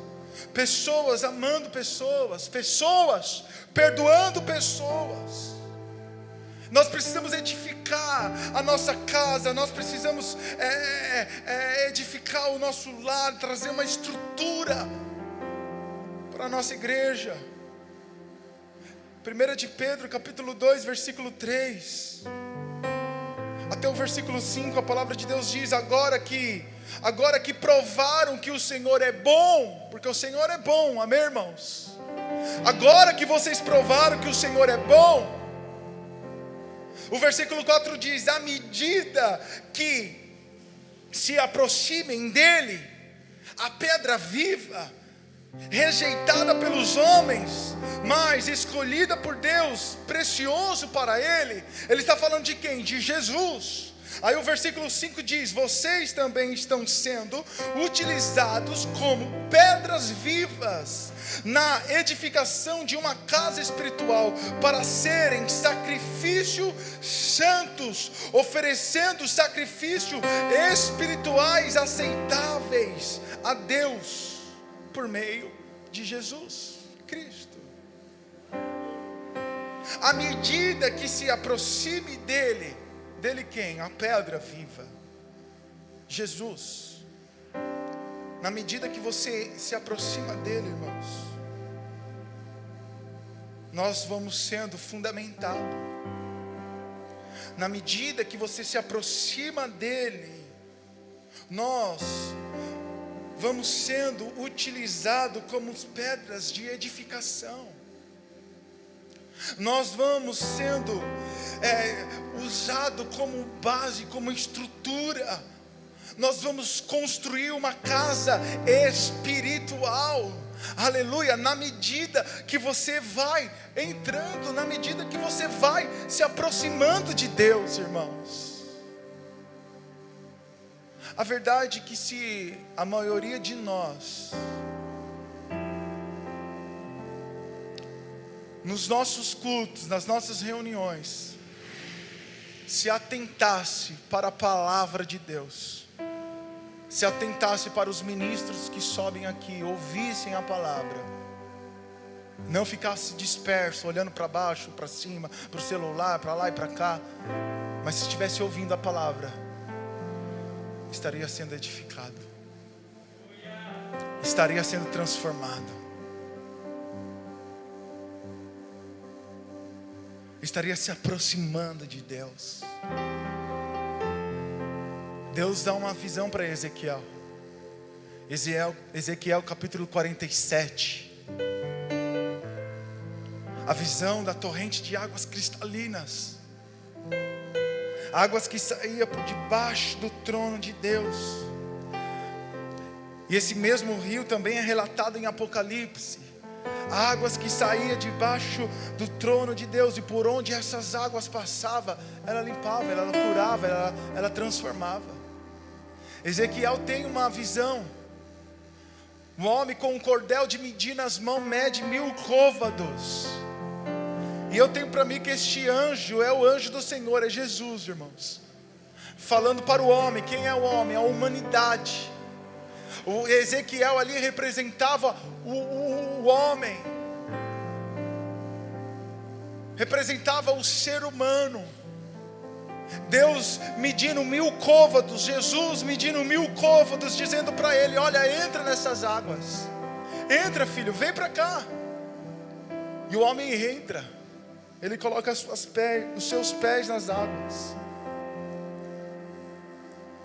pessoas amando pessoas, pessoas perdoando pessoas. Nós precisamos edificar a nossa casa, nós precisamos edificar o nosso lar, trazer uma estrutura para a nossa igreja. 1 de Pedro, capítulo 2, versículo 3, até o versículo 5, a palavra de Deus diz: agora que provaram que o Senhor é bom, porque o Senhor é bom, amém, irmãos? Agora que vocês provaram que o Senhor é bom, o versículo 4 diz: à medida que se aproximem dele, a pedra viva, rejeitada pelos homens, mas escolhida por Deus, precioso para ele. Ele está falando de quem? De Jesus. Aí o versículo 5 diz: vocês também estão sendo utilizados como pedras vivas na edificação de uma casa espiritual, para serem sacrifício santos, oferecendo sacrifício espirituais aceitáveis a Deus, por meio de Jesus Cristo. À medida que se aproxime dele quem? A pedra viva, Jesus. Na medida que você se aproxima dele, irmãos, nós vamos sendo fundamentados. Na medida que você se aproxima dele, nós vamos sendo utilizados como pedras de edificação. Nós vamos sendo usados como base, como estrutura. Nós vamos construir uma casa espiritual, aleluia, na medida que você vai entrando, na medida que você vai se aproximando de Deus, irmãos. A verdade é que se a maioria de nós, nos nossos cultos, nas nossas reuniões, se atentasse para a palavra de Deus, se atentasse para os ministros que sobem aqui, ouvissem a palavra, não ficasse disperso, olhando para baixo, para cima, para o celular, para lá e para cá, mas se estivesse ouvindo a palavra, estaria sendo edificado, estaria sendo transformado, estaria se aproximando de Deus. Deus dá uma visão para Ezequiel. Ezequiel capítulo 47. A visão da torrente de águas cristalinas, águas que saíam por debaixo do trono de Deus. E esse mesmo rio também é relatado em Apocalipse. Águas que saíam debaixo do trono de Deus, e por onde essas águas passavam, ela limpava, ela curava, ela transformava. Ezequiel tem uma visão Um homem com um cordel de medir nas mãos mede 1000 côvados. E eu tenho para mim que este anjo é o anjo do Senhor, é Jesus, irmãos. Falando para o homem. Quem é o homem? A humanidade. O Ezequiel ali representava o homem. Representava o ser humano. Deus medindo 1000 côvados, Jesus medindo 1000 côvados, dizendo para ele: olha, entra nessas águas, entra, filho, vem para cá. E o homem entra, ele coloca os seus pés nas águas.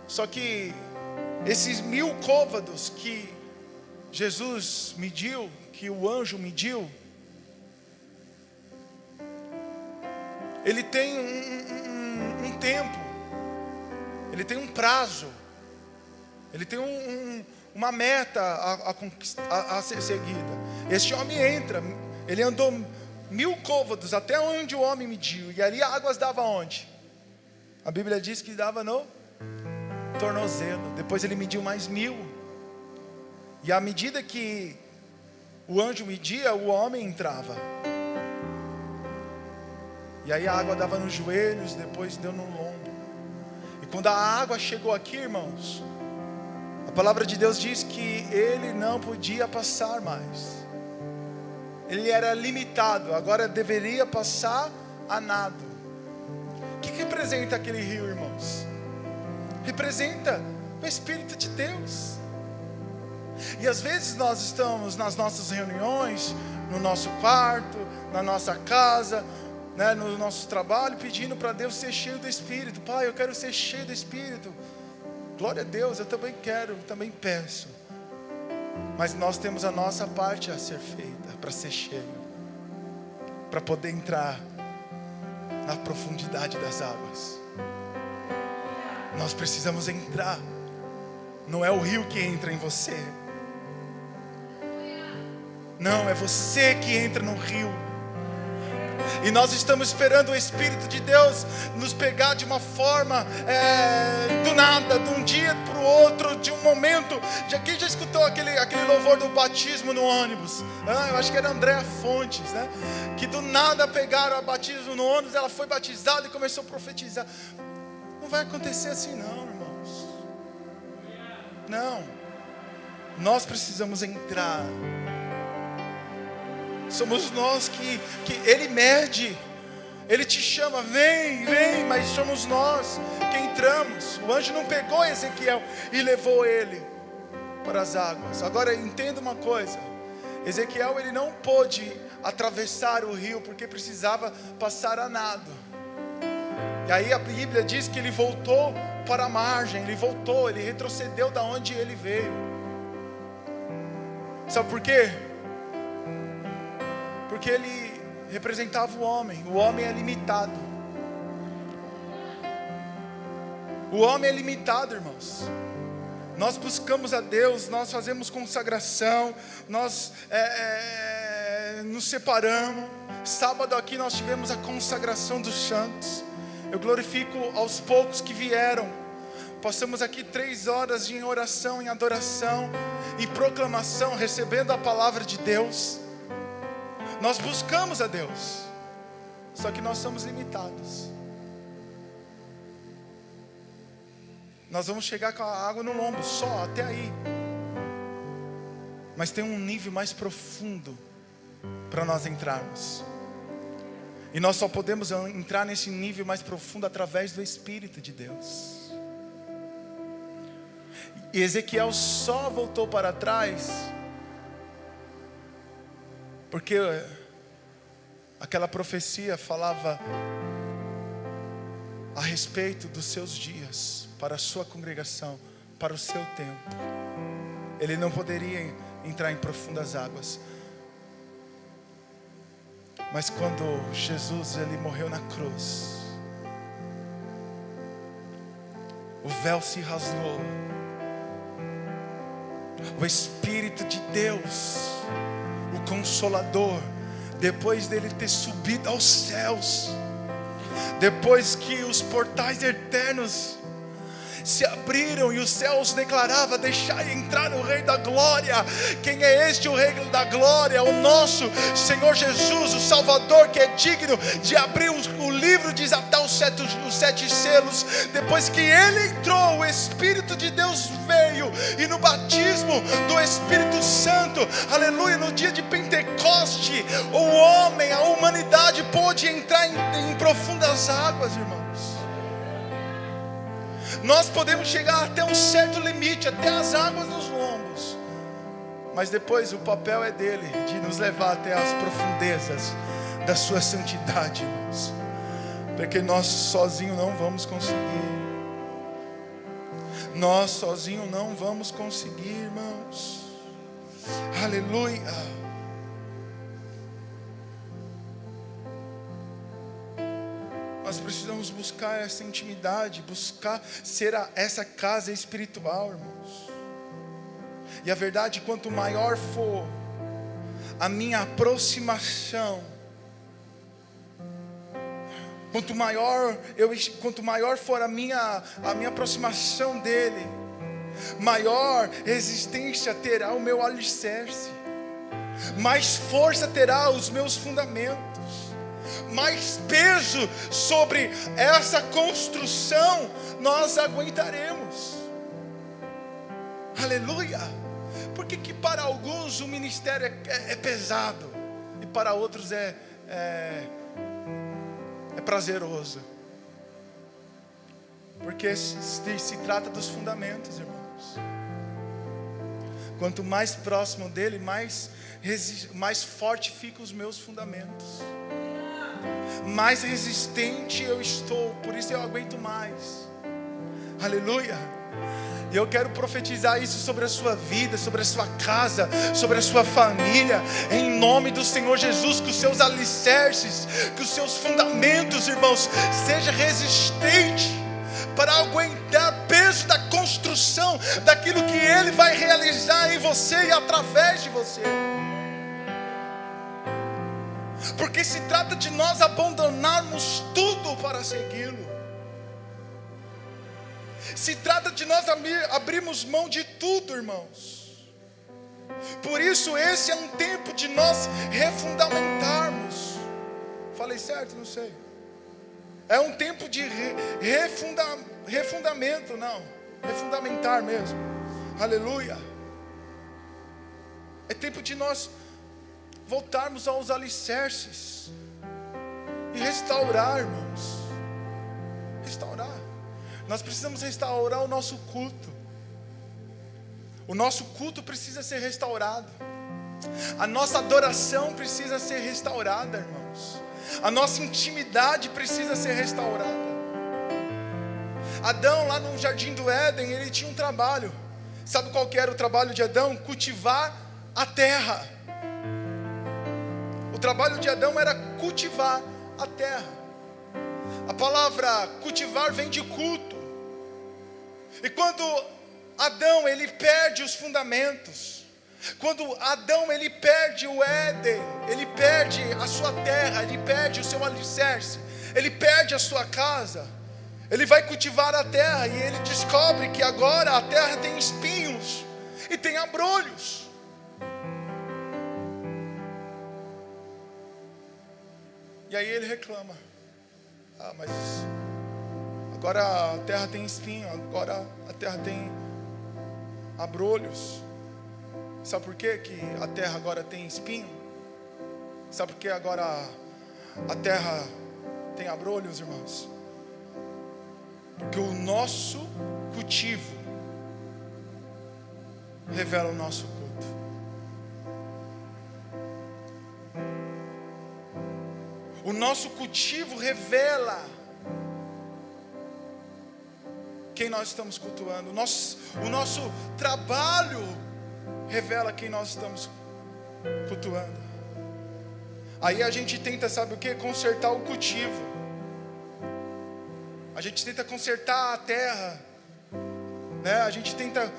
Só que esses 1000 côvados que Jesus mediu, que o anjo mediu, ele tem um tempo, ele tem um prazo, ele tem uma meta a ser seguida. Este homem entra, ele andou 1000 côvados até onde o homem mediu, e ali águas dava onde? A Bíblia diz que dava no tornozelo. Depois ele mediu mais 1000, e à medida que o anjo media, o homem entrava. E aí a água dava nos joelhos, depois deu no lombo. E quando a água chegou aqui, irmãos, a palavra de Deus diz que ele não podia passar mais. Ele era limitado, agora deveria passar a nado. O que representa aquele rio, irmãos? Representa o Espírito de Deus. E às vezes nós estamos nas nossas reuniões, no nosso quarto, na nossa casa, no nosso trabalho, pedindo para Deus ser cheio do Espírito. Pai, eu quero ser cheio do Espírito. Glória a Deus, eu também quero, eu também peço. Mas nós temos a nossa parte a ser feita, para ser cheio, para poder entrar na profundidade das águas. Nós precisamos entrar. Não é o rio que entra em você. Não, é você que entra no rio. E nós estamos esperando o Espírito de Deus nos pegar de uma forma do nada, de um dia para o outro, de um momento. Quem já escutou aquele louvor do batismo no ônibus? Eu acho que era Andréa Fontes, né? Que do nada pegaram a batismo no ônibus, ela foi batizada e começou a profetizar. Não vai acontecer assim não, irmãos. Não. Nós precisamos entrar. Somos nós que Ele mede, Ele te chama, vem, mas somos nós que entramos. O anjo não pegou Ezequiel e levou ele para as águas. Agora entenda uma coisa, Ezequiel ele não pôde atravessar o rio porque precisava passar a nado. E aí a Bíblia diz que ele voltou para a margem, ele retrocedeu da onde ele veio. Sabe por quê? Porque ele representava o homem é limitado. O homem é limitado, irmãos. Nós buscamos a Deus, nós fazemos consagração, nós nos separamos. Sábado aqui nós tivemos a consagração dos santos. Eu glorifico aos poucos que vieram. Passamos aqui 3 horas em oração, em adoração, em proclamação, recebendo a palavra de Deus. Nós buscamos a Deus, só que nós somos limitados. Nós vamos chegar com a água no lombo, só até aí. Mas tem um nível mais profundo para nós entrarmos. E nós só podemos entrar nesse nível mais profundo através do Espírito de Deus. E Ezequiel só voltou para trás porque aquela profecia falava a respeito dos seus dias, para a sua congregação, para o seu tempo. Ele não poderia entrar em profundas águas. Mas quando Jesus ele morreu na cruz, o véu se rasgou. O Espírito de Deus, o Consolador, depois dele ter subido aos céus, depois que os portais eternos se abriram e os céus declaravam: deixai entrar o Rei da Glória. Quem é este, o Rei da Glória? O nosso Senhor Jesus, o Salvador, que é digno de abrir o livro, de desatar os sete selos. Depois que Ele entrou, o Espírito de Deus veio, e no batismo do Espírito Santo, aleluia, no dia de Pentecoste, o homem, a humanidade pôde entrar em profundas águas, irmãos. Nós podemos chegar até um certo limite, até as águas nos lombos, mas depois o papel é dele, de nos levar até as profundezas da sua santidade, irmãos, porque nós sozinhos não vamos conseguir. Nós sozinhos não vamos conseguir, irmãos. Aleluia. Nós precisamos buscar essa intimidade, buscar ser essa casa espiritual, irmãos. E a verdade, quanto maior for a minha aproximação, quanto maior for a minha aproximação dele, maior resistência terá o meu alicerce, mais força terá os meus fundamentos, mais peso sobre essa construção nós aguentaremos. Aleluia. Por que para alguns o ministério é pesado e para outros é prazeroso? Porque se trata dos fundamentos, irmãos. Quanto mais próximo dele, mais forte ficam os meus fundamentos, mais resistente eu estou, por isso eu aguento mais. Aleluia. E eu quero profetizar isso sobre a sua vida, sobre a sua casa, sobre a sua família, em nome do Senhor Jesus. Que os seus alicerces, que os seus fundamentos, irmãos, sejam resistentes para aguentar o peso da construção, daquilo que Ele vai realizar em você e através de você. Porque se trata de nós abandonarmos tudo para segui-lo. Se trata de nós abrirmos mão de tudo, irmãos. Por isso esse é um tempo de nós refundamentarmos. Falei certo? Não sei. É um tempo de refundamento, não. Refundamentar mesmo. Aleluia. É tempo de nós voltarmos aos alicerces e restaurar, irmãos. Restaurar. Nós precisamos restaurar o nosso culto. O nosso culto precisa ser restaurado. A nossa adoração precisa ser restaurada, irmãos. A nossa intimidade precisa ser restaurada. Adão, lá no jardim do Éden, ele tinha um trabalho. Sabe qual que era o trabalho de Adão? Cultivar a terra. O trabalho de Adão era cultivar a terra. A palavra cultivar vem de culto. E quando Adão ele perde os fundamentos, quando Adão ele perde o Éden, ele perde a sua terra, ele perde o seu alicerce, ele perde a sua casa, ele vai cultivar a terra e ele descobre que agora a terra tem espinhos e tem abrolhos. E aí ele reclama: mas agora a terra tem espinho, agora a terra tem abrolhos. Sabe por quê que a terra agora tem espinho? Sabe por que agora a terra tem abrolhos, irmãos? Porque o nosso cultivo revela o nosso culto. O nosso cultivo revela quem nós estamos cultuando. O nosso trabalho revela quem nós estamos cultuando. Aí a gente tenta, sabe o que? Consertar o cultivo. A gente tenta consertar a terra, né? A gente tenta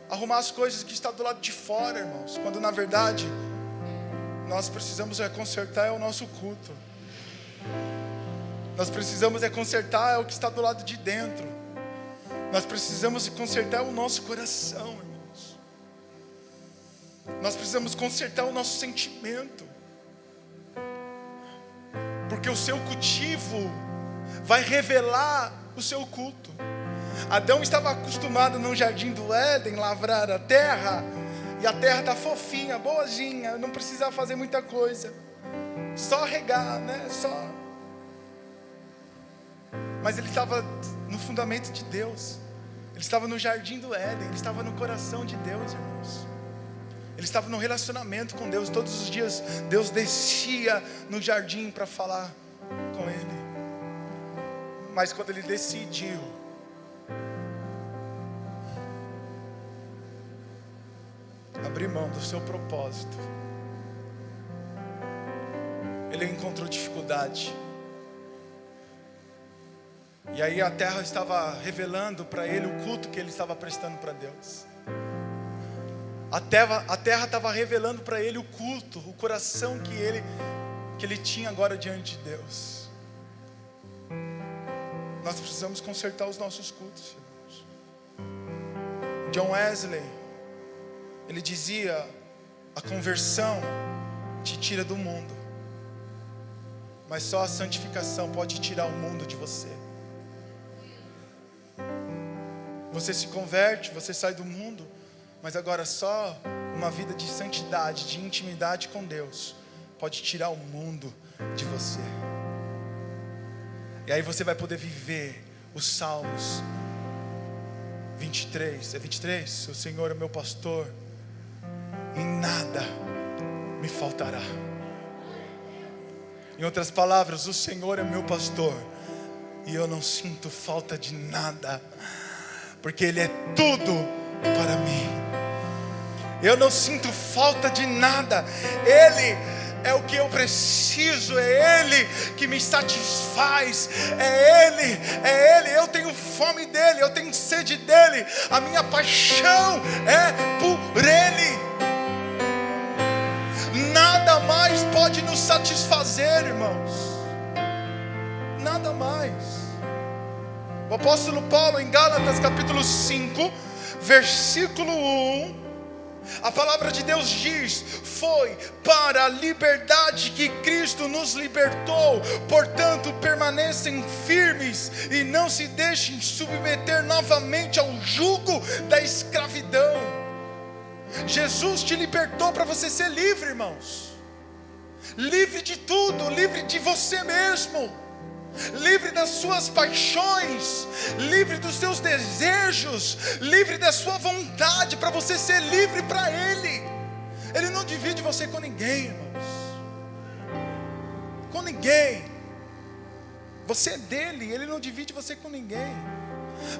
arrumar as coisas que estão do lado de fora, irmãos. Quando na verdade nós precisamos consertar o nosso culto. Nós precisamos consertar o que está do lado de dentro. Nós precisamos consertar o nosso coração, irmãos. Nós precisamos consertar o nosso sentimento. Porque o seu cultivo vai revelar o seu culto. Adão estava acostumado no jardim do Éden, lavrar a terra. E a terra está fofinha, boazinha, não precisa fazer muita coisa. Só regar, né? Só. Mas ele estava no fundamento de Deus. Ele estava no jardim do Éden. Ele estava no coração de Deus, irmãos. Ele estava no relacionamento com Deus. Todos os dias Deus descia no jardim para falar com ele. Mas quando ele decidiu abrir mão do seu propósito, ele encontrou dificuldade. E aí a terra estava revelando para ele o culto que ele estava prestando para Deus. A terra estava revelando para ele o culto, o coração que ele tinha agora diante de Deus. Nós precisamos consertar os nossos cultos, irmãos. John Wesley, ele dizia: a conversão te tira do mundo, mas só a santificação pode tirar o mundo de você. Você se converte, você sai do mundo, mas agora só uma vida de santidade, de intimidade com Deus, pode tirar o mundo de você. E aí você vai poder viver os Salmos 23. É 23? O Senhor é meu pastor, em nada me faltará. Em outras palavras, o Senhor é meu pastor e eu não sinto falta de nada, porque Ele é tudo para mim. Eu não sinto falta de nada. Ele é o que eu preciso, é Ele que me satisfaz, é Ele, eu tenho fome dEle, eu tenho sede dEle, a minha paixão é por Ele. Nada mais pode nos satisfazer, irmãos, nada mais. O apóstolo Paulo, em Gálatas capítulo 5, versículo 1, a palavra de Deus diz: foi para a liberdade que Cristo nos libertou, portanto permanecem firmes e não se deixem submeter novamente ao jugo da escravidão. Jesus te libertou para você ser livre, irmãos. Livre de tudo, livre de você mesmo, livre das suas paixões, livre dos seus desejos, livre da sua vontade, para você ser livre para Ele. Ele não divide você com ninguém, irmãos, com ninguém. Você é dele, Ele não divide você com ninguém.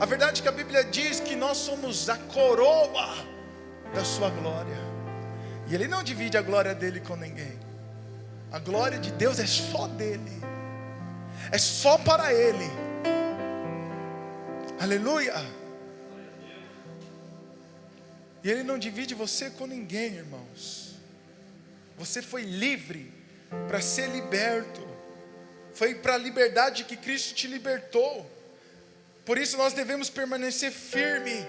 A verdade é que a Bíblia diz que nós somos a coroa da sua glória, e Ele não divide a glória dele com ninguém. A glória de Deus é só dele, é só para Ele. Aleluia. E Ele não divide você com ninguém, irmãos. Você foi livre para ser liberto. Foi para a liberdade que Cristo te libertou. Por isso nós devemos permanecer firme,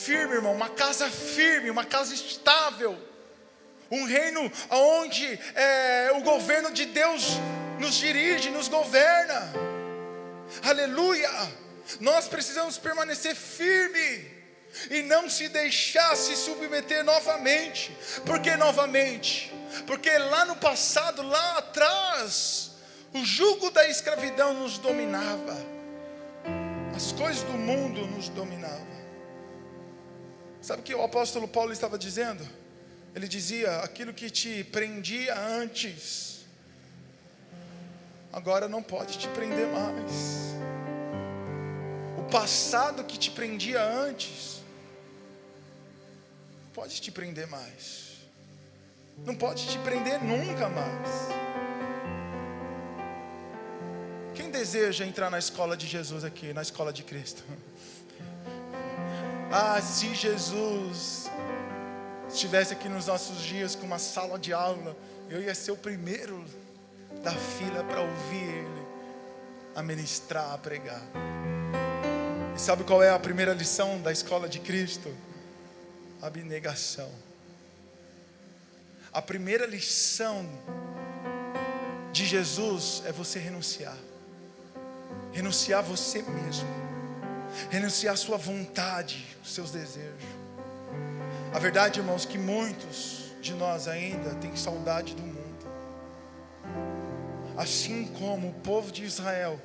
irmão, uma casa firme, uma casa estável, um reino onde o governo de Deus nos dirige, nos governa. Aleluia. Nós precisamos permanecer firme e não se deixar se submeter novamente. Por que novamente? Porque lá no passado, lá atrás, o jugo da escravidão nos dominava, as coisas do mundo nos dominavam. Sabe o que o apóstolo Paulo estava dizendo? Ele dizia: aquilo que te prendia antes, agora não pode te prender mais. O passado que te prendia antes, não pode te prender mais. Não pode te prender nunca mais. Quem deseja entrar na escola de Jesus aqui, na escola de Cristo? Ah, se Jesus estivesse aqui nos nossos dias com uma sala de aula, eu ia ser o primeiro da fila para ouvir Ele a ministrar, a pregar. Sabe qual é a primeira lição da escola de Cristo? Abnegação. A primeira lição de Jesus é você renunciar. Renunciar a você mesmo. Renunciar a sua vontade, os seus desejos. A verdade, irmãos, que muitos de nós ainda têm saudade do mundo. Assim como o povo de Israel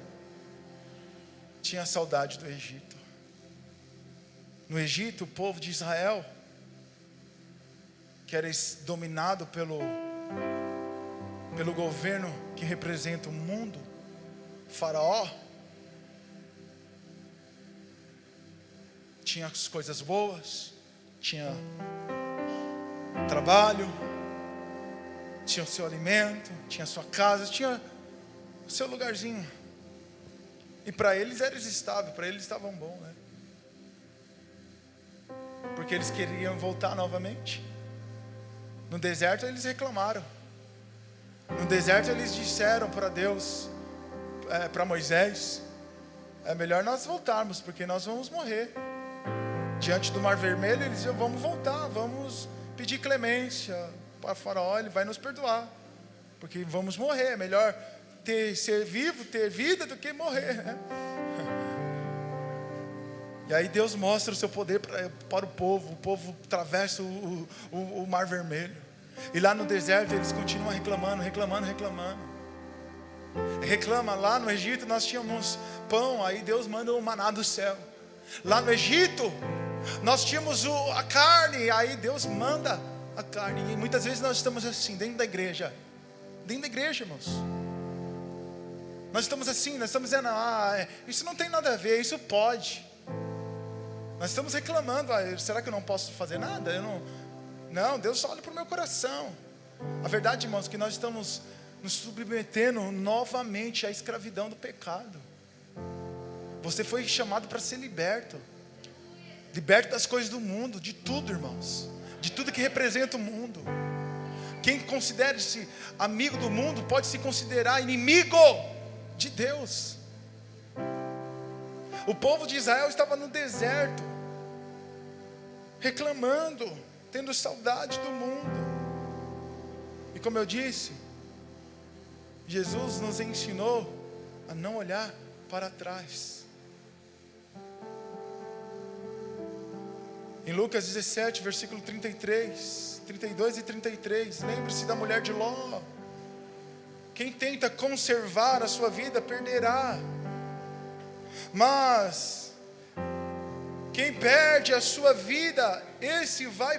tinha saudade do Egito. No Egito, o povo de Israel, que era dominado pelo governo que representa o mundo, Faraó, tinha as coisas boas, tinha trabalho, tinha o seu alimento, tinha a sua casa, tinha o seu lugarzinho. E para eles era estável, para eles estavam bom, né? Porque eles queriam voltar novamente. No deserto eles reclamaram. No deserto eles disseram para Deus, para Moisés: é melhor nós voltarmos, porque nós vamos morrer. Diante do Mar Vermelho eles diziam: vamos voltar, vamos pedir clemência para Faraó, ele vai nos perdoar, porque vamos morrer. É melhor ser vivo, ter vida, do que morrer, né? E aí Deus mostra o seu poder para o povo atravessa o Mar Vermelho. E lá no deserto eles continuam reclamando. Reclama, lá no Egito nós tínhamos pão, aí Deus manda o maná do céu. Lá no Egito nós tínhamos a carne, aí Deus manda a carne. E muitas vezes nós estamos assim, dentro da igreja, irmãos. Nós estamos assim, nós estamos dizendo: isso não tem nada a ver, isso pode. Nós estamos reclamando: será que eu não posso fazer nada? Não, Deus olha para o meu coração. A verdade, irmãos, é que nós estamos nos submetendo novamente à escravidão do pecado. Você foi chamado para ser liberto. Liberto das coisas do mundo, de tudo, irmãos. De tudo que representa o mundo. Quem considera-se amigo do mundo pode se considerar inimigo de Deus. O povo de Israel estava no deserto, reclamando, tendo saudade do mundo. E como eu disse, Jesus nos ensinou a não olhar para trás. Em Lucas 17, versículo 32 e 33, lembre-se da mulher de Ló. Quem tenta conservar a sua vida perderá, mas quem perde a sua vida, esse vai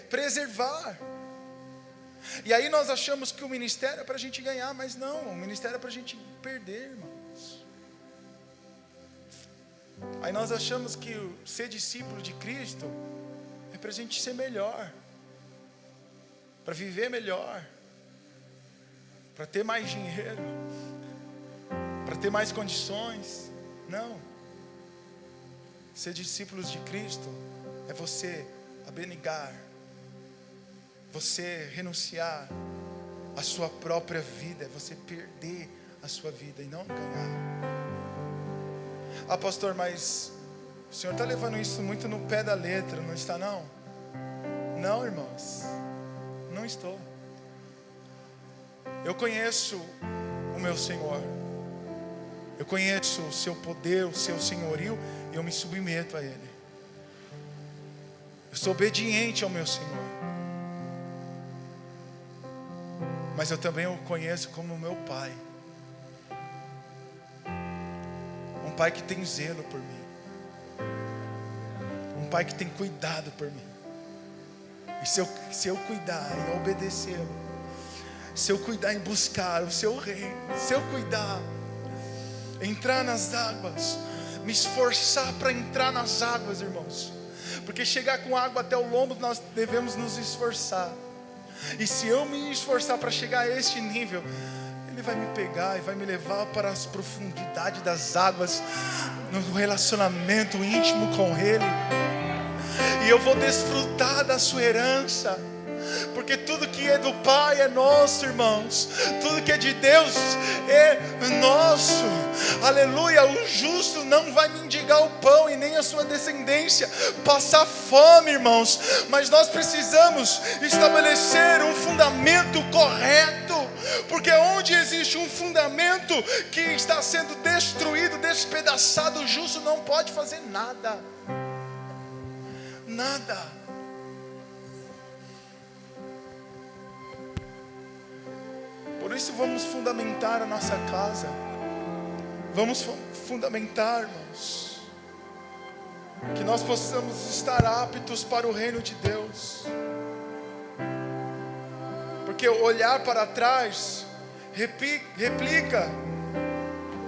preservar. E aí nós achamos que o ministério é para a gente ganhar, mas não, o ministério é para a gente perder, irmãos. Aí nós achamos que ser discípulo de Cristo é para a gente ser melhor, para viver melhor, para ter mais dinheiro, para ter mais condições. Não. Ser discípulos de Cristo é você abnegar, você renunciar à sua própria vida, é você perder a sua vida e não ganhar. Pastor, mas o senhor está levando isso muito no pé da letra, não está não? Não, irmãos, não estou. Eu conheço o meu Senhor, eu conheço o seu poder, o seu senhorio, e eu me submeto a Ele. Eu sou obediente ao meu Senhor, mas eu também o conheço como meu Pai. Um Pai que tem zelo por mim, um Pai que tem cuidado por mim. E se eu cuidar e obedecê-lo, se eu cuidar em buscar o seu reino, se eu cuidar, entrar nas águas, me esforçar para entrar nas águas, irmãos, porque chegar com água até o lombo nós devemos nos esforçar. E se eu me esforçar para chegar a este nível, Ele vai me pegar e vai me levar para as profundidades das águas, no relacionamento íntimo com Ele. E eu vou desfrutar da sua herança, porque tudo que é do Pai é nosso, irmãos. Tudo que é de Deus é nosso. Aleluia. O justo não vai mendigar o pão e nem a sua descendência passar fome, irmãos. Mas nós precisamos estabelecer um fundamento correto, porque onde existe um fundamento que está sendo destruído, despedaçado, o justo não pode fazer nada. Nada. Por isso vamos fundamentar a nossa casa. Vamos fundamentar, irmãos, que nós possamos estar aptos para o reino de Deus. Porque olhar para trás replica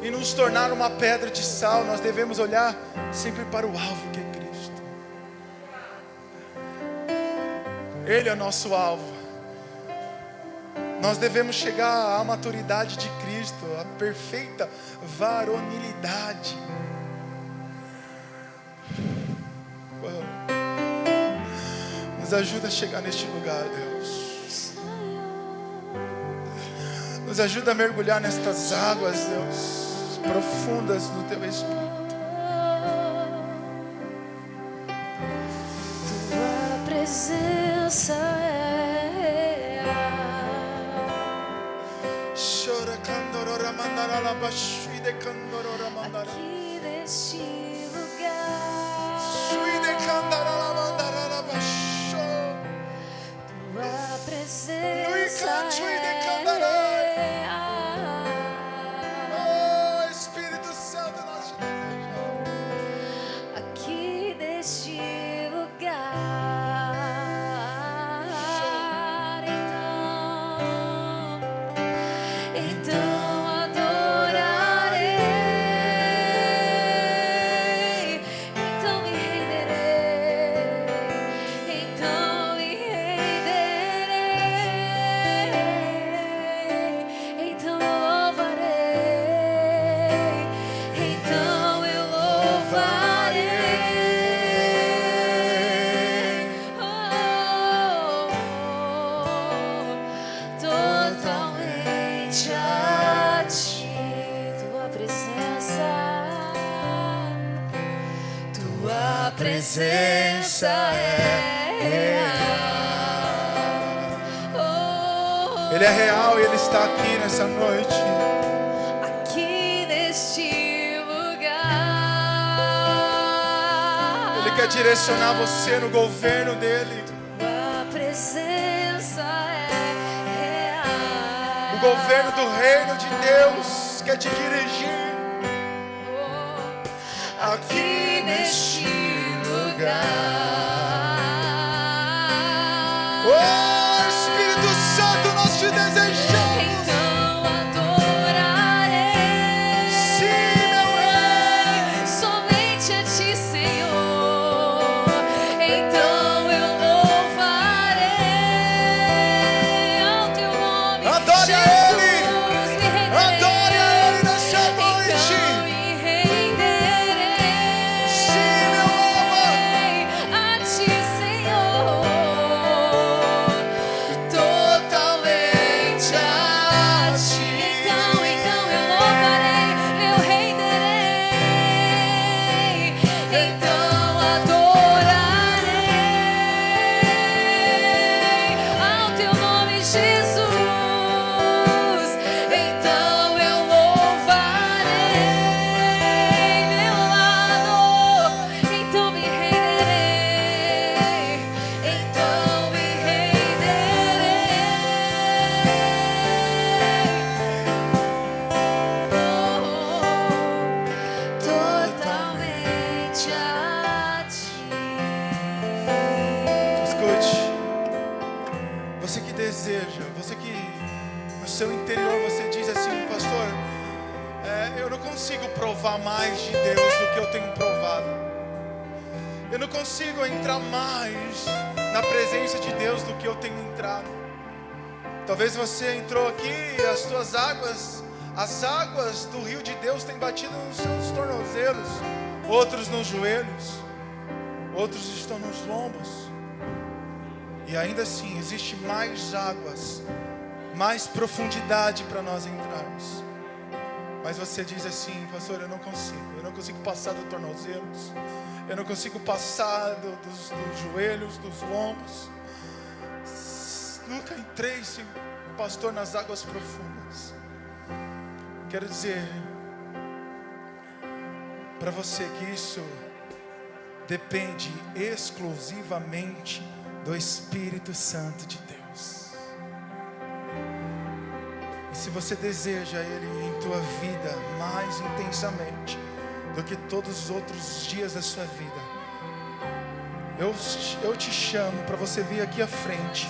e nos tornar uma pedra de sal. Nós devemos olhar sempre para o alvo, que é Cristo. Ele é o nosso alvo. Nós devemos chegar à maturidade de Cristo, à perfeita varonilidade. Nos ajuda a chegar neste lugar, Deus. Nos ajuda a mergulhar nestas águas, Deus, profundas do Teu Espírito. Tua presença é aqui neste lugar. Tua presença é Oh, Espírito Santo, nós te desejamos. aqui neste lugar. Então adorarei, então me renderei, então me renderei, então eu louvarei, então eu louvarei. Totalmente a ti, tua presença é real. Ele é real e Ele está aqui nessa noite. Aqui neste lugar. Ele quer direcionar você no governo dEle. Tua presença é real. O governo do reino de Deus quer te dirigir. Aqui neste lugar. Oh, Espírito Santo, nós te desejamos. Então adorarei. Sim, meu Rei. Somente a ti, Senhor. Então eu louvarei ao teu nome. Adore Jesus, Ele. me renderei. Adore a Ele nessa noite. Então me renderei. Sim, meu amor. A ti, Senhor, totalmente a ti. Então eu louvarei, eu renderei, então adorarei ao teu nome, Jesus. Então eu louvarei meu lado, então me renderei, então me renderei, totalmente a ti. Escute, você que deseja, você que no seu interior você diz assim: pastor, eu não consigo provar mais de Deus do que eu tenho provado. Eu não consigo entrar mais na presença de Deus do que eu tenho entrado. Talvez você entrou aqui e as suas águas, as águas do rio de Deus têm batido nos seus tornozelos, outros nos joelhos, outros estão nos lombos. E ainda assim, existe mais águas, mais profundidade para nós entrarmos. Mas você diz assim: pastor, eu não consigo passar dos tornozelos, eu não consigo passar dos joelhos, dos lombos. Nunca entrei, Senhor, pastor, nas águas profundas. Quero dizer para você que isso depende exclusivamente do Espírito Santo de Deus. E se você deseja Ele em tua vida mais intensamente do que todos os outros dias da sua vida, eu te chamo para você vir aqui à frente,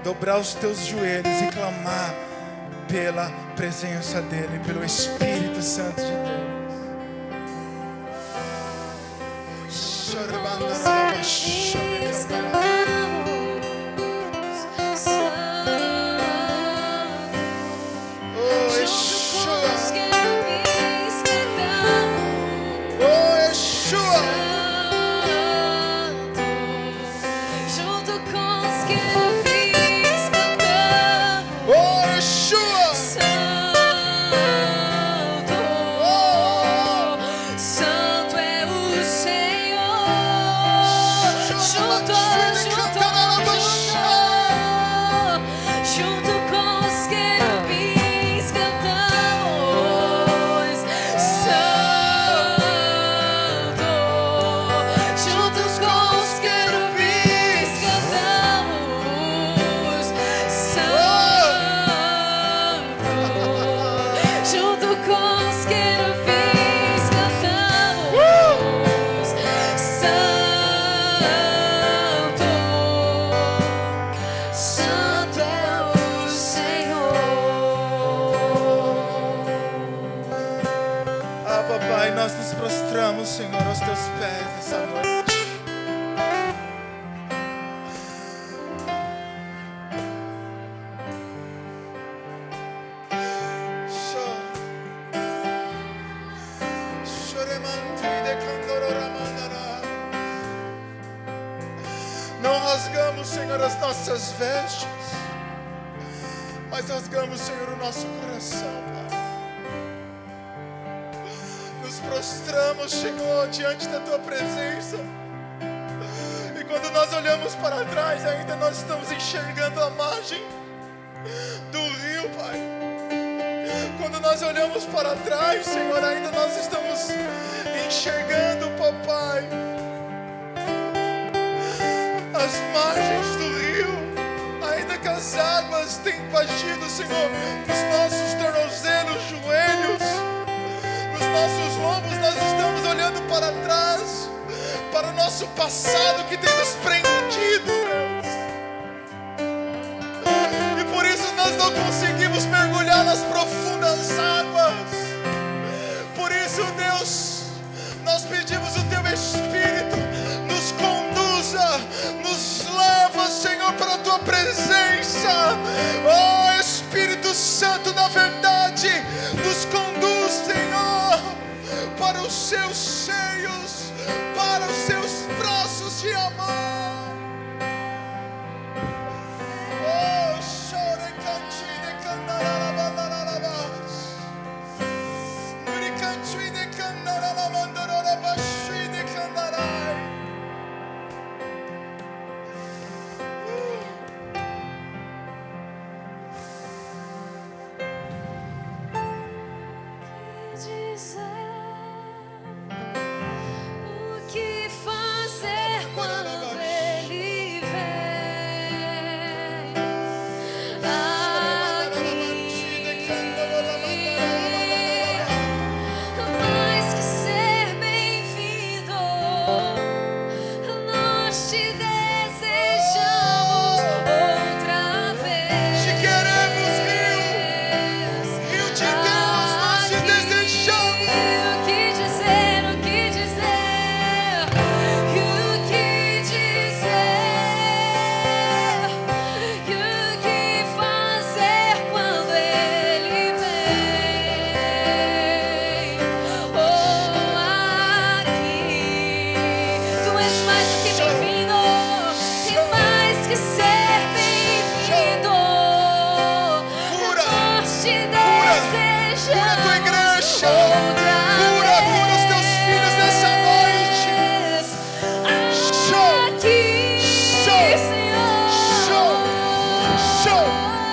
dobrar os teus joelhos e clamar pela presença dEle, pelo Espírito Santo de Deus. Nós nos prostramos, Senhor, aos teus pés essa noite. Não rasgamos, Senhor, as nossas vestes, mas rasgamos, Senhor, o nosso coração, Pai. Nos prostramos, Senhor, diante da Tua presença. E quando nós olhamos para trás, ainda nós estamos enxergando a margem do rio, Pai. Quando nós olhamos para trás, Senhor, ainda nós estamos enxergando, Papai, as margens do rio, ainda que as águas tenham invadido, Senhor, os nossos tornozelos, joelhos, nos nossos lombos. Nós estamos olhando para trás, para o nosso passado que tem nos prendido, Deus. E por isso nós não conseguimos mergulhar nas profundas águas. Por isso, Deus, nós pedimos o Teu Espírito nos conduza, nos leva, Senhor, para a Tua presença. Oh, Espírito Santo, na verdade, nos conduz, Senhor, para os Seus seios, para os Seus braços de amor. Oh, chore, cantine, te Cura desejamos a tua igreja. outra Cura os teus filhos nessa noite. vez. Show. Aqui, Show. Senhor. Show. Show.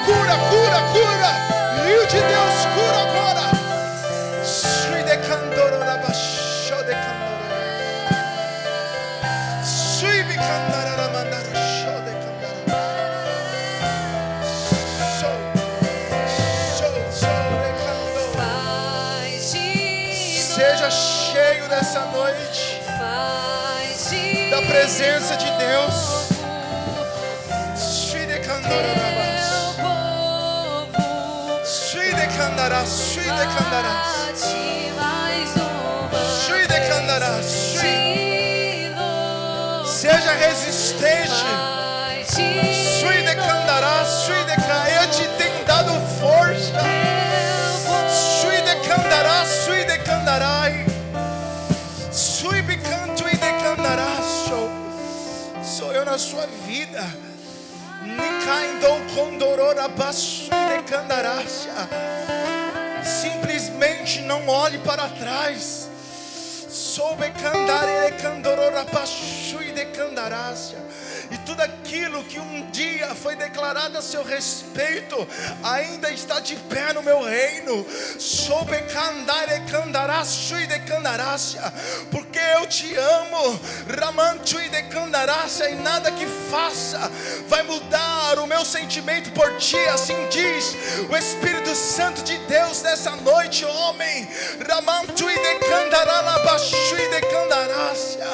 Cura. Rio de Deus, cura agora. Sui de candoro rabasho de candoro. Sui de candara ramandara show de candara. Show de candoro. Faz de Seja cheio dessa noite faz de da presença de Deus. Sui de candoro rabasho. Sui de candara. Sui de candara. Seja resistente. Sui de candará, sui de cair. Eu te tenho dado força. Sui de candará, sui de candarai. Sui bicanto e de candará. Sou eu na sua vida. Nicaindou condorora baixo de candarácia. Simplesmente não olhe para trás. Soube cantar e candorora baixo de candarácia. E tudo aquilo que um dia foi declarado a seu respeito ainda está de pé no meu reino. Soube cantar e candarácio e de candarácia, porque eu te amo. Ramancho e de candarácia, e nada que faça vai mudar o meu sentimento por ti. Assim diz o Espírito Santo de Deus nessa noite, homem. Ramancho e de candará, baixo e de candarácia.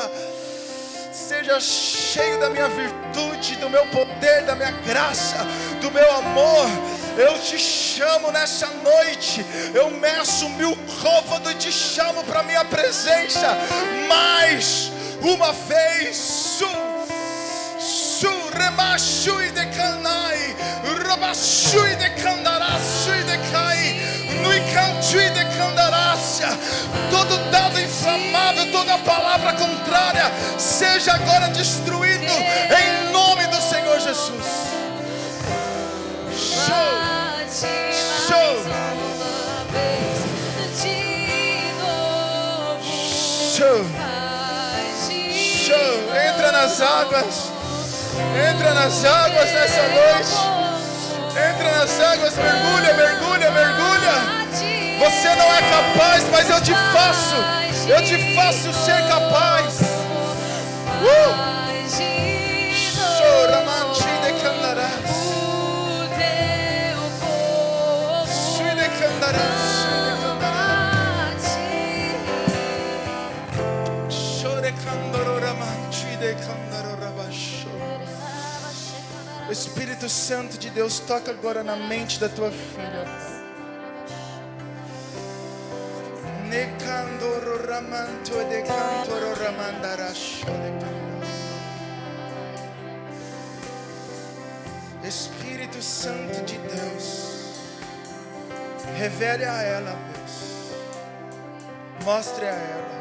Seja cheio da minha virtude, do meu poder, da minha graça, do meu amor. Eu te chamo nessa noite. Eu meço 1000 côvados e te chamo para minha presença. Mais uma vez. Remachu e de canai, robachu e de candaraçu e de cai, nuicantu e de candarácia. Todo dado inflamável, toda palavra contrária, seja agora destruído em nome do Senhor Jesus. Show. Entra nas águas. Entra nas águas nessa noite. Entra nas águas, mergulha. Você não é capaz, mas eu te faço ser capaz. Choramanchi de candarás. Sui de candarás. Chore candororamanchi de candarorabasho. O Espírito Santo de Deus toca agora na mente da tua filha. Necandororamanto de cantororamandarasho de candarás. Espírito Santo de Deus, revele a ela, Deus. Mostre a ela.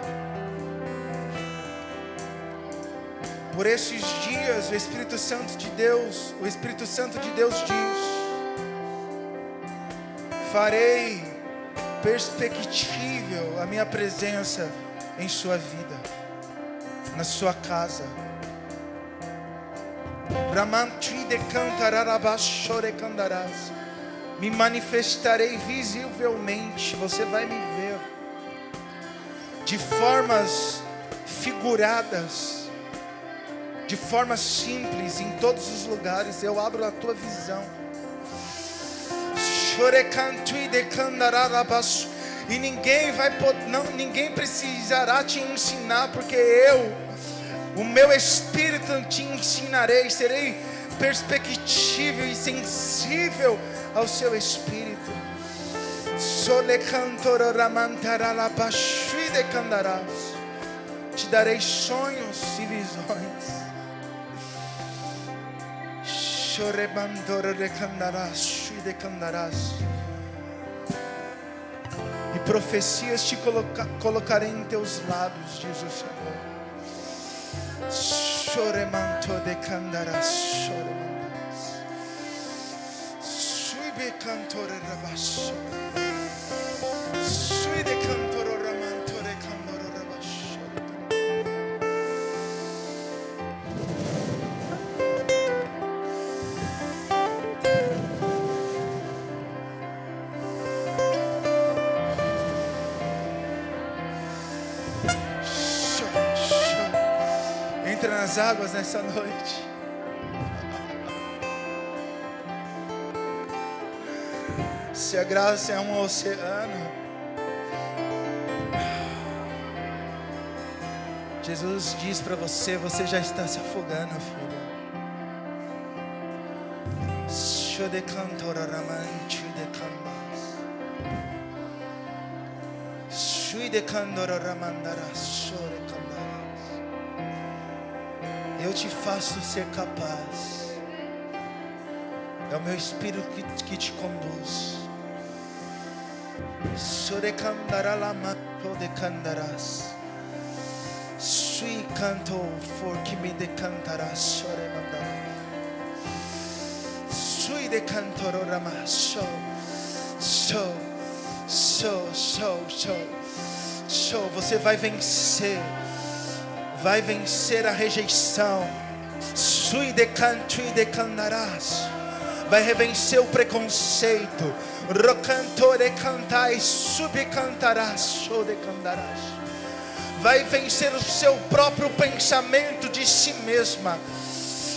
Por esses dias, o Espírito Santo de Deus diz: farei perspectível a minha presença em sua vida, na sua casa. Me manifestarei visivelmente. Você vai me ver de formas figuradas, de forma simples, em todos os lugares. Eu abro a tua visão. E ninguém precisará te ensinar, porque o meu Espírito te ensinarei. Serei perspectivo e sensível ao seu Espírito. Te darei sonhos e visões. E profecias te colocarei em teus lábios, diz o Senhor. Choremanto de candarás, choremandas. Sui Sube cantore rabasso. Sui de cantoro ramantore candoro rabasso. Entra nas águas nessa noite. Se a graça é um oceano, Jesus diz para você: você já está se afogando, filho. Eu te faço ser capaz. É o meu Espírito que te conduz. Sui canto for que me decantarás. Sui de cantoro ramasso. Você vai vencer. Vai vencer a rejeição. Sui de canto e decantarás. Vai vencer o preconceito. Rocantore cantai, subcantarás, show de cantarás. Vai vencer o seu próprio pensamento de si mesma.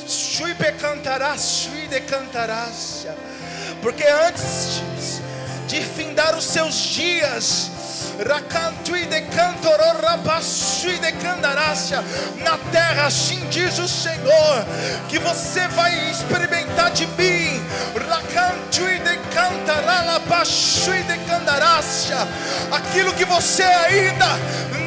Sube cantarás, sui de cantarás. Porque antes de findar os seus dias, Racantui de cantoro rabassui de candarácia na terra, assim diz o Senhor, que você vai experimentar de mim. Racantui de cantaralabassui de candarácia, aquilo que você ainda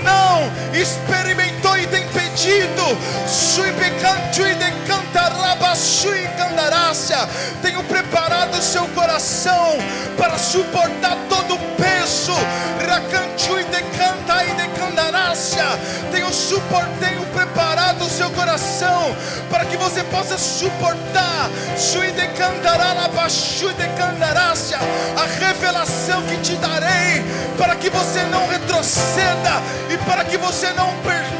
não experimentou e tem pedido. Sui becantui de cantarabassui candarácia. Tenho preparado o seu coração para suportar todo o peso. Racantui de canta e de candarácia. Tenho preparado o seu coração para que você possa suportar. Sui de cantaralabassui de candarácia. A revelação que te darei para que você não retroceda e para que você não perca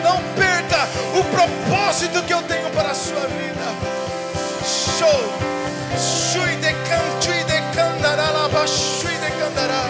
o propósito que eu tenho para a sua vida. Show. Sui de cantui de candaralabassui de candará.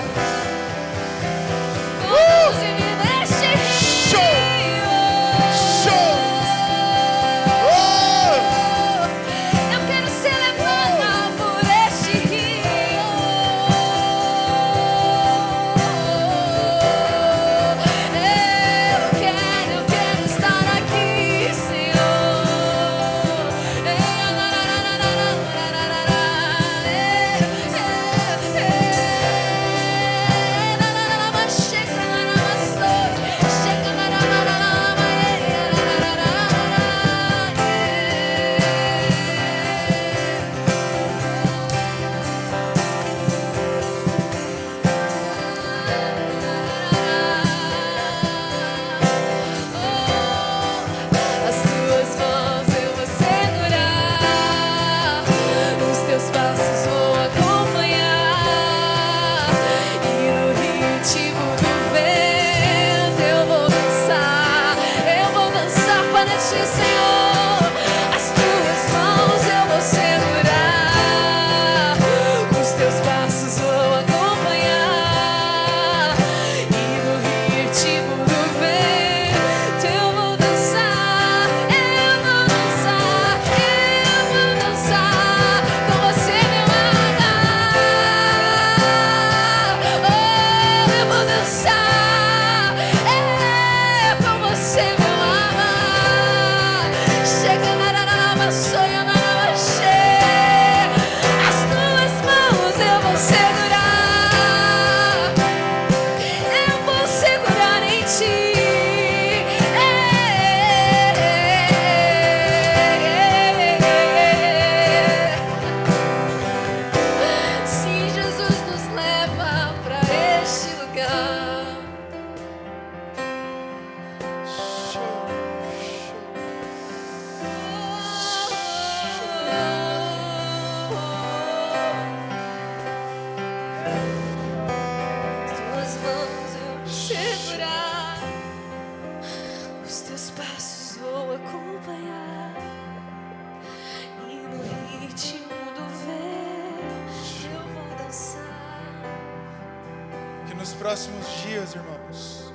nos próximos dias, irmãos,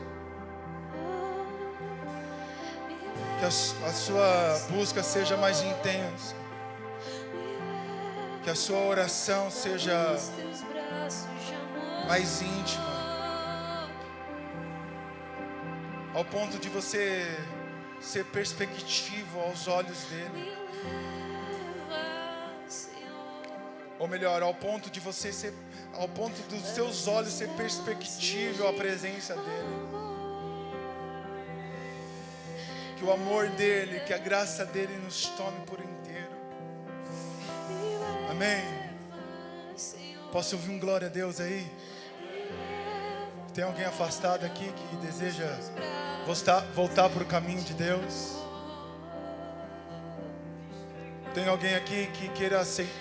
que a sua busca seja mais intensa, que a sua oração seja mais íntima, ao ponto de você ser perspectivo aos olhos dele. Ou melhor, ao ponto dos seus olhos ser perspectivo à presença dele. Que o amor dele, que a graça dele nos tome por inteiro. Amém. Posso ouvir um glória a Deus aí? Tem alguém afastado aqui que deseja voltar para o caminho de Deus? Tem alguém aqui que queira aceitar